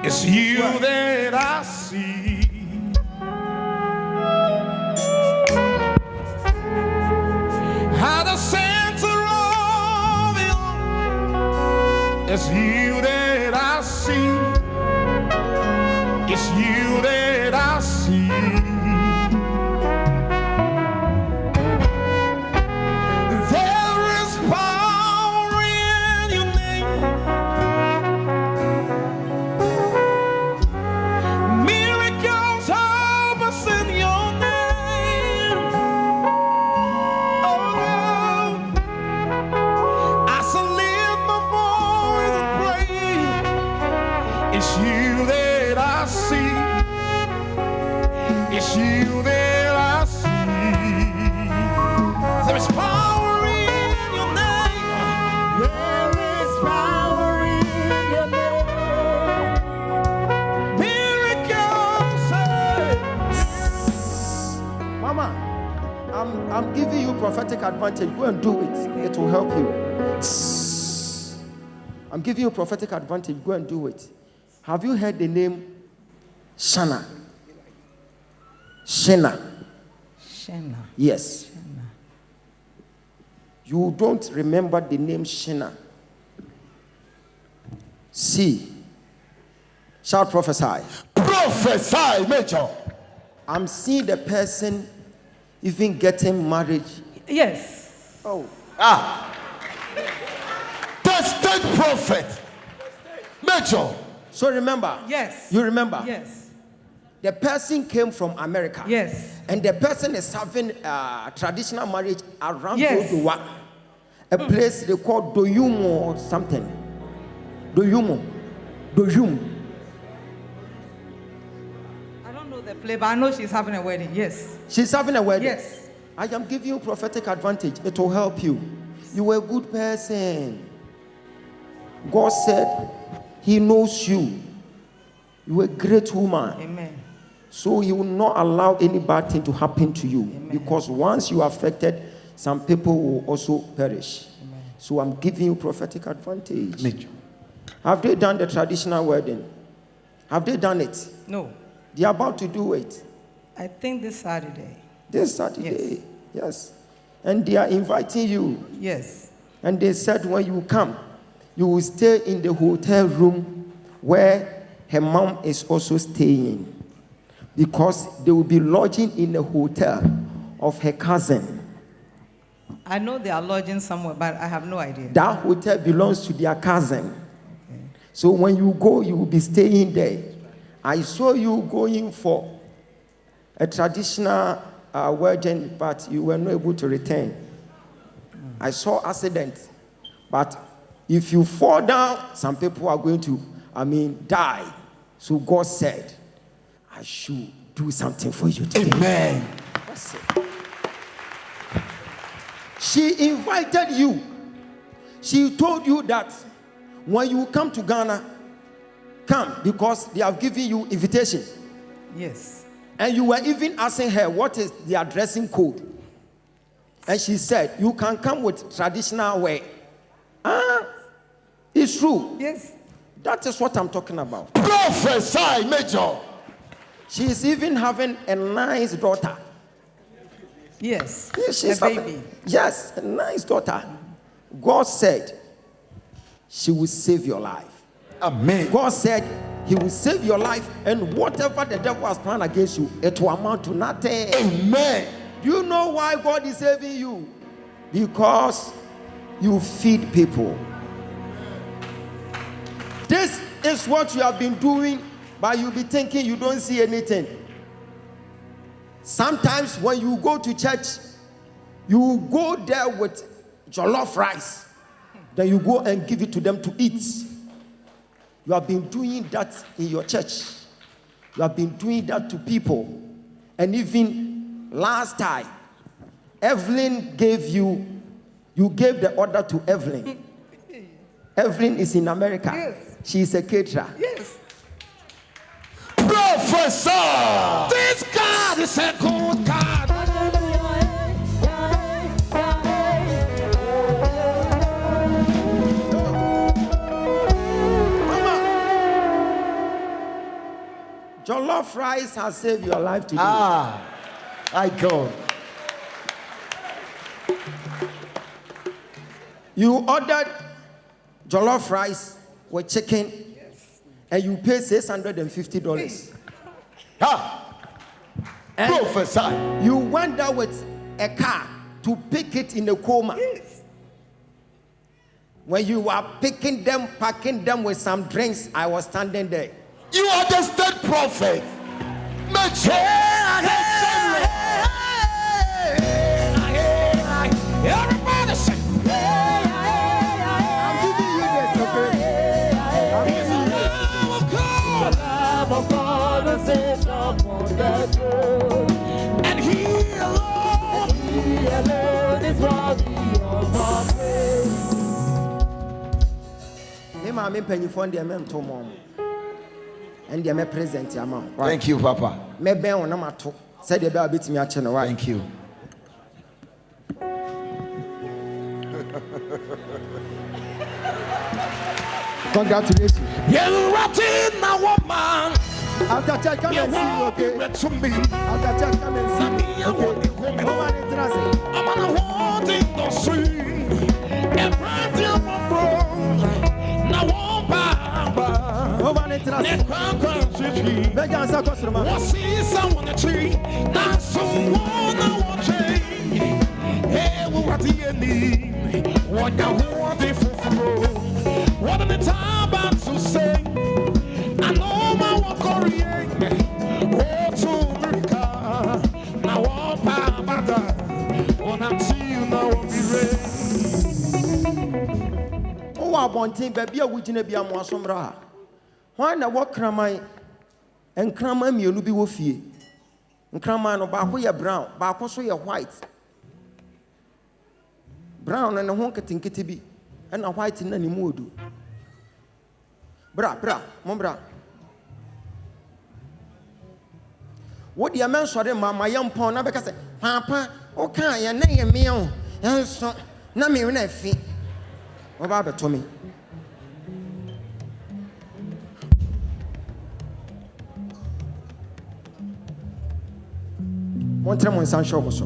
[SPEAKER 3] It's you that I see. How the sands around me, it's you that I see. It's you that I see. There is power in your name. Miracles happen in your name. Oh, I shall lift my voice and pray. It's you that I see. It's you that I see. There is power in your name.
[SPEAKER 5] There is power in your name.
[SPEAKER 3] Miracles.
[SPEAKER 1] Mama, I'm giving you prophetic advantage. Go and do it. It will help you. I'm giving you prophetic advantage. Go and do it. Have you heard the name Shana? Shana.
[SPEAKER 7] Shena.
[SPEAKER 1] Yes. You don't remember the name Shana. See. Shout prophesy.
[SPEAKER 4] Prophesy, Major.
[SPEAKER 1] I'm seeing the person even getting married.
[SPEAKER 7] Yes.
[SPEAKER 1] Oh.
[SPEAKER 4] Tested prophet. Major.
[SPEAKER 1] So remember.
[SPEAKER 7] Yes.
[SPEAKER 1] You remember?
[SPEAKER 7] Yes.
[SPEAKER 1] The person came from America.
[SPEAKER 7] Yes.
[SPEAKER 1] And the person is having traditional marriage around
[SPEAKER 7] Yes.
[SPEAKER 1] Dodowa. A place they call Doyumo or something. Doyum.
[SPEAKER 7] I don't know the play, but I know she's having a wedding. Yes.
[SPEAKER 1] She's having a wedding.
[SPEAKER 7] Yes.
[SPEAKER 1] I am giving you prophetic advantage. It will help you. You were a good person. God said He knows you. You were a great woman.
[SPEAKER 7] Amen.
[SPEAKER 1] So He will not allow any bad thing to happen to you.
[SPEAKER 7] Amen.
[SPEAKER 1] Because once you are affected, some people will also perish.
[SPEAKER 7] Amen.
[SPEAKER 1] So I'm giving you prophetic advantage.
[SPEAKER 4] Major.
[SPEAKER 1] Have they done the traditional wedding? Have they done it?
[SPEAKER 7] No.
[SPEAKER 1] They are about to do it.
[SPEAKER 7] I think this Saturday.
[SPEAKER 1] This Saturday. Yes. And they are inviting you.
[SPEAKER 7] Yes.
[SPEAKER 1] And they said when you come, you will stay in the hotel room where her mom is also staying. Because they will be lodging in the hotel of her cousin.
[SPEAKER 7] I know they are lodging somewhere, but I have no idea.
[SPEAKER 1] That hotel belongs to their cousin. So when you go, you will be staying there. I saw you going for a traditional wedding, but you were not able to return. I saw accident. But if you fall down, some people are going to, die. So God said, I should do something for you today.
[SPEAKER 4] Amen.
[SPEAKER 1] That's it. She invited you. She told you that when you come to Ghana, come because they have given you invitation.
[SPEAKER 7] Yes.
[SPEAKER 1] And you were even asking her what is their dressing code. And she said, you can come with traditional wear. It's true.
[SPEAKER 7] Yes.
[SPEAKER 1] That is what I'm talking about.
[SPEAKER 4] Prophesy, Major.
[SPEAKER 1] She is even having a nice daughter.
[SPEAKER 7] Yes.
[SPEAKER 1] She's
[SPEAKER 7] a
[SPEAKER 1] having-
[SPEAKER 7] baby.
[SPEAKER 1] Yes, a nice daughter. God said she will save your life.
[SPEAKER 4] Amen.
[SPEAKER 1] God said he will save your life, and whatever the devil has planned against you, it will amount to nothing.
[SPEAKER 4] Amen.
[SPEAKER 1] Do you know why God is saving you? Because you feed people. This is what you have been doing, but you'll be thinking you don't see anything. Sometimes when you go to church, you go there with jollof rice. Then you go and give it to them to eat. You have been doing that in your church. You have been doing that to people. And even last time, Evelyn gave you gave the order to Evelyn. Evelyn is in America.
[SPEAKER 7] Yes.
[SPEAKER 1] She is a caterer.
[SPEAKER 7] Yes.
[SPEAKER 4] Professor.
[SPEAKER 3] This God is a good God.
[SPEAKER 1] Jollof rice has saved your life today.
[SPEAKER 4] I go.
[SPEAKER 1] You ordered jollof rice with chicken, and you pay $650. And
[SPEAKER 4] Prophesy.
[SPEAKER 1] you went there with a car to pick it in a coma. When you were picking them, packing them with some drinks, I was standing there.
[SPEAKER 4] You are the state prophet. Major.
[SPEAKER 3] Everybody say,
[SPEAKER 1] I'm giving you this, okay? I'm
[SPEAKER 3] He's
[SPEAKER 1] giving
[SPEAKER 3] a
[SPEAKER 1] you this.
[SPEAKER 3] Lamb of God,
[SPEAKER 5] Lamb of God who sits upon the throne.
[SPEAKER 3] and He alone.
[SPEAKER 5] He alone is worthy of our praise.
[SPEAKER 1] Me ma me mpanyifo ndie me nto mo. And the present ama.
[SPEAKER 4] Thank you, Papa.
[SPEAKER 1] Me ben wona mato. Said the be abetimi a che no wa.
[SPEAKER 4] Thank you.
[SPEAKER 1] Congratulations.
[SPEAKER 3] You're rotting now, woman.
[SPEAKER 1] After church come
[SPEAKER 3] You
[SPEAKER 1] and see you,
[SPEAKER 3] won't be
[SPEAKER 1] okay?
[SPEAKER 3] red to me.
[SPEAKER 1] After church come and see you, okay? Come on, interest.
[SPEAKER 3] I'm on a wanting the street. And right here, my bro. Now, one by
[SPEAKER 1] Come on, interest.
[SPEAKER 3] Let crowd city.
[SPEAKER 1] Beg answer customer.
[SPEAKER 3] What see someone a tree? Now, someone I want change. Hey, what do you need? What you want to fulfill? What are the time about to say? I know my walk or oh, to America. Now, all power, when I'm seeing you now, I'll be ready.
[SPEAKER 1] Oh, I want to be a witness be a moasombra. Why na walk cramai and crama me will be woofy. And crama no back we are brown, back also you're white. Brown and a honka tinkitibi, and a white in any mood. Bra, mombra. What the man saw them, my young pawn, because Papa, okay, your name, meal, and so, na me when I think. What about to me? One time when Sancho was so.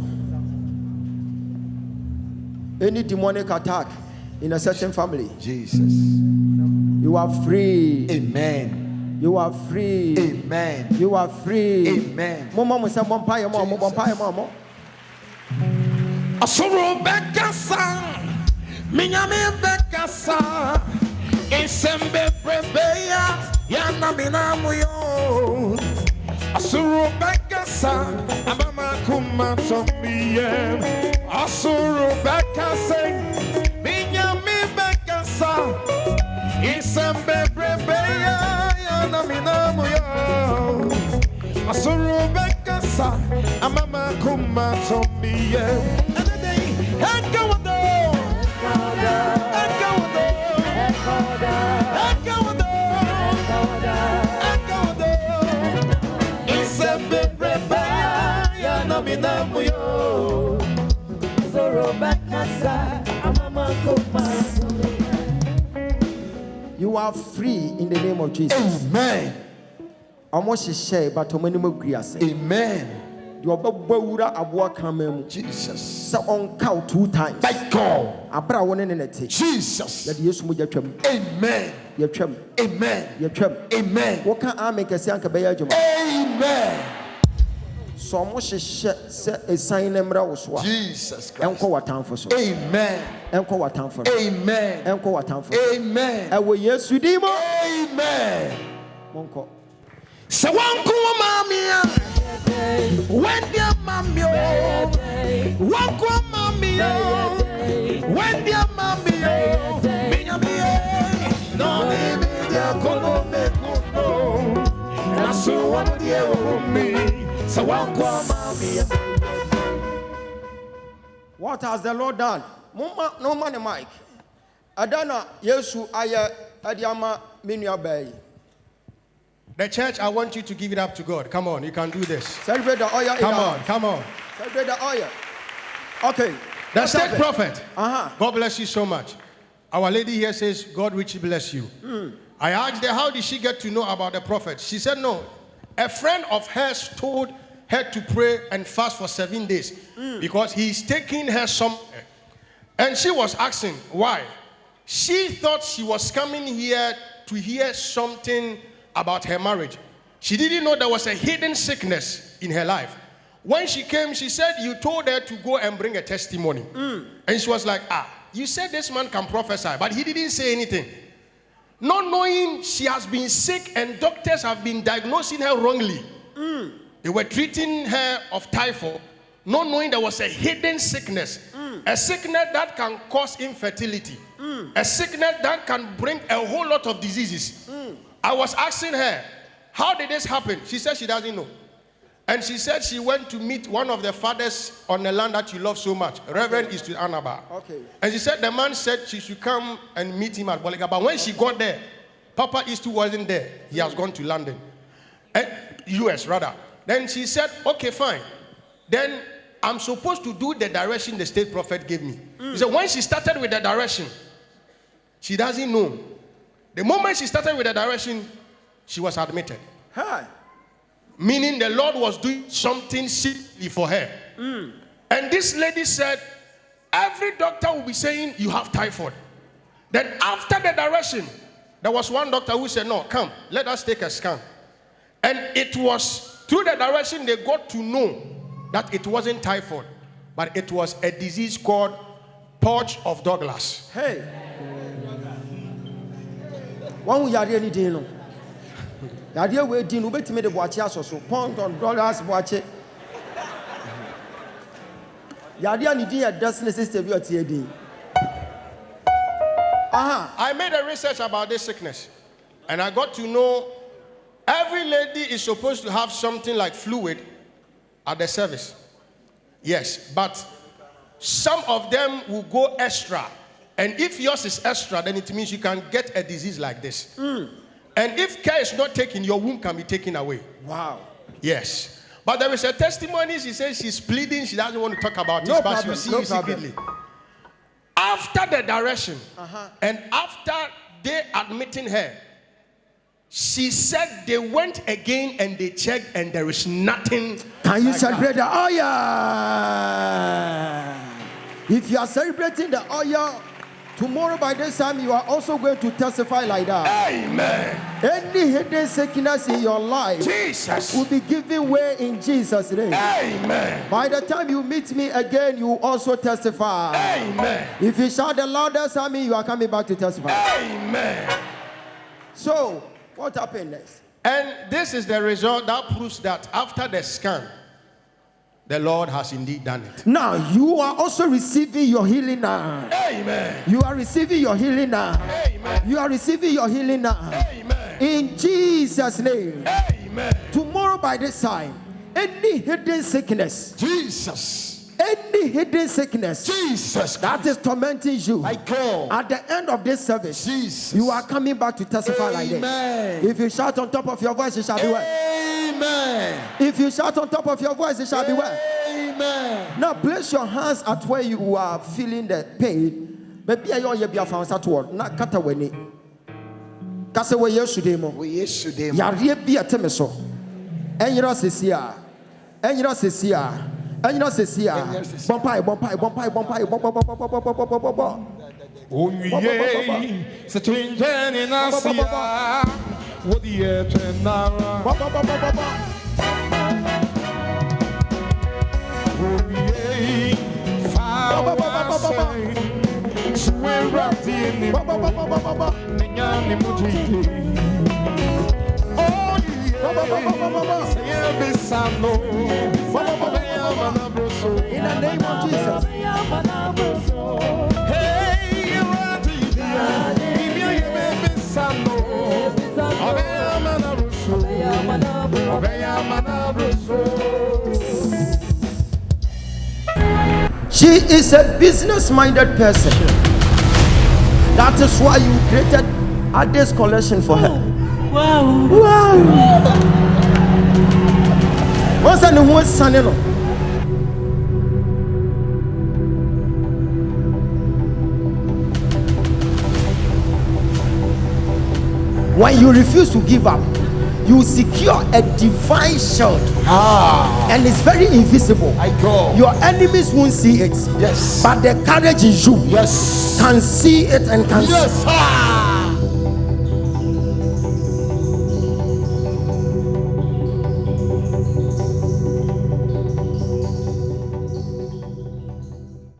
[SPEAKER 1] Any demonic attack in a certain family,
[SPEAKER 4] Jesus.
[SPEAKER 1] you are free.
[SPEAKER 4] Amen.
[SPEAKER 1] You are free.
[SPEAKER 4] Amen.
[SPEAKER 1] You are free.
[SPEAKER 4] Amen.
[SPEAKER 1] Mama was some vampire, mama.
[SPEAKER 3] Asoro bekasa, minyame bekasa, insembe prebeya, yana minamuyo. Asoro bekasa, amama kuma tombiye. Asoro bekasa, minyame bekasa, insembe prebeya, yana minamuyo. Asoro bekasa, amama kuma tombiye. It's
[SPEAKER 5] Namuyo. Soro Bakasa, Amama Kumasa.
[SPEAKER 1] You are free in the name of Jesus.
[SPEAKER 4] Amen.
[SPEAKER 1] Almost share, but
[SPEAKER 4] Amen.
[SPEAKER 1] You are Bawura Abua Kamem.
[SPEAKER 4] Jesus.
[SPEAKER 1] So on count 2 times.
[SPEAKER 4] Thank God.
[SPEAKER 1] Abra one in it.
[SPEAKER 4] Jesus.
[SPEAKER 1] That yes, Muja Tram.
[SPEAKER 4] Amen.
[SPEAKER 1] Your tram.
[SPEAKER 4] Amen.
[SPEAKER 1] Your tram.
[SPEAKER 4] Amen.
[SPEAKER 1] What can I make a Sanka Bayajum?
[SPEAKER 4] Amen.
[SPEAKER 1] So much a sign emra was what?
[SPEAKER 4] Jesus Christ.
[SPEAKER 1] Uncle what time for so?
[SPEAKER 4] Amen.
[SPEAKER 1] Uncle what time for?
[SPEAKER 4] Amen.
[SPEAKER 1] Uncle what time for?
[SPEAKER 4] Amen.
[SPEAKER 1] I will yes, you demo.
[SPEAKER 4] Amen.
[SPEAKER 1] Uncle.
[SPEAKER 4] So one cool mammy. When dear mammy. One cool mammy. When dear mammy. No, so what do you me? So one call mommy.
[SPEAKER 1] What has the Lord done? No money, Mike. Adana, Yesu, Aya, Adiama, Minya Bay.
[SPEAKER 8] The church, I want you to give it up to God. Come on, you can do this.
[SPEAKER 1] Celebrate the oil.
[SPEAKER 8] Come on.
[SPEAKER 1] Celebrate the oil. Okay.
[SPEAKER 8] The state prophet.
[SPEAKER 1] Uh-huh.
[SPEAKER 8] God bless you so much. Our lady here says, God richly bless you. I asked her, how did she get to know about the prophet? She said, no. A friend of hers told her to pray and fast for 7 days because he's taking her somewhere. And she was asking why. She thought she was coming here to hear something about her marriage. She didn't know there was a hidden sickness in her life. When she came, she said, you told her to go and bring a testimony. And she was like, you said this man can prophesy, but he didn't say anything. Not knowing she has been sick and doctors have been diagnosing her wrongly. They were treating her of typhoid, not knowing there was a hidden sickness. A sickness that can cause infertility. A sickness that can bring a whole lot of diseases. I was asking her, how did this happen? She said she doesn't know. And she said she went to meet one of the fathers on the land that you love so much, Reverend Eastwood Anaba.
[SPEAKER 1] Okay.
[SPEAKER 8] And she said the man said she should come and meet him at Boliga. But when she got there, Papa Eastwood wasn't there. He has gone to London. US rather. Then she said, okay, fine. Then I'm supposed to do the direction the state prophet gave me. He said when she started with the direction, she doesn't know. The moment she started with the direction, she was admitted.
[SPEAKER 1] Hi.
[SPEAKER 8] Meaning the Lord was doing something secretly for her. And this lady said, every doctor will be saying, you have typhoid. Then after the direction, there was one doctor who said, no, come, let us take a scan. And it was through the direction they got to know that it wasn't typhoid, but it was a disease called Pouch of Douglas.
[SPEAKER 1] Hey. One we are really doing. The idea we're doing, we me the watch so pound on dollars watch it. The idea need a dozen system you are TAD.
[SPEAKER 8] I made a research about this sickness, and I got to know every lady is supposed to have something like fluid at the service. Yes, but some of them will go extra. And if yours is extra, then it means you can get a disease like this. And if care is not taken, your womb can be taken away.
[SPEAKER 1] Wow.
[SPEAKER 8] Yes. But there is a testimony. She says she's pleading. She doesn't want to talk about
[SPEAKER 1] No
[SPEAKER 8] it, but
[SPEAKER 1] problem,
[SPEAKER 8] she see
[SPEAKER 1] no
[SPEAKER 8] it secretly. After the direction, and after they admitting her, she said they went again and they checked and there is nothing.
[SPEAKER 1] Can you
[SPEAKER 8] like
[SPEAKER 1] celebrate
[SPEAKER 8] that.
[SPEAKER 1] the oil? If you are celebrating the oil, tomorrow by this time you are also going to testify like that.
[SPEAKER 4] Amen.
[SPEAKER 1] Any hidden sickness in your life
[SPEAKER 4] Jesus.
[SPEAKER 1] will be given way in Jesus' name.
[SPEAKER 4] Amen.
[SPEAKER 1] By the time you meet me again, you will also testify.
[SPEAKER 4] Amen.
[SPEAKER 1] If you shout the loudest, I mean you are coming back to testify.
[SPEAKER 4] Amen.
[SPEAKER 1] So, what happened next?
[SPEAKER 8] And this is the result that proves that after the scan, the Lord has indeed done it.
[SPEAKER 1] Now, you are also receiving your healing now.
[SPEAKER 4] Amen.
[SPEAKER 1] You are receiving your healing now.
[SPEAKER 4] Amen.
[SPEAKER 1] You are receiving your healing now.
[SPEAKER 4] Amen.
[SPEAKER 1] In Jesus' name.
[SPEAKER 4] Amen.
[SPEAKER 1] Tomorrow by this time, any hidden sickness,
[SPEAKER 4] Jesus.
[SPEAKER 1] any hidden sickness
[SPEAKER 4] Jesus.
[SPEAKER 1] that is tormenting you,
[SPEAKER 4] I call.
[SPEAKER 1] at the end of this service,
[SPEAKER 4] Jesus.
[SPEAKER 1] you are coming back to testify like this.
[SPEAKER 4] Amen.
[SPEAKER 1] If you shout on top of your voice, you shall do it.
[SPEAKER 4] Amen.
[SPEAKER 1] If you shout on top of your voice, it shall be well.
[SPEAKER 4] Amen.
[SPEAKER 1] Now place your hands at where you are feeling the pain. Maybe I your be found at word. Not kata weni. Kase we yeshudemo.
[SPEAKER 4] We yeshudemo.
[SPEAKER 1] Yare bi atemeso. Enyira sesia. Enyira sesia. Enyira sesia. Bompai.
[SPEAKER 3] Onye Satrinje ni nasia Wodi eternara Onye Fawase Suwe rati ni Ninyani mujiti Oye Seye bisano
[SPEAKER 1] In the name of Jesus.
[SPEAKER 3] Hey,
[SPEAKER 1] She is a business-minded person. That is why you created a day's collection for her.
[SPEAKER 2] Wow.
[SPEAKER 1] What's the name of son? When you refuse to give up, you secure a divine shield. And it's very invisible.
[SPEAKER 4] I go.
[SPEAKER 1] Your enemies won't see it.
[SPEAKER 4] Yes.
[SPEAKER 1] But the courage in you
[SPEAKER 4] Yes.
[SPEAKER 1] can see it and can
[SPEAKER 4] Yes.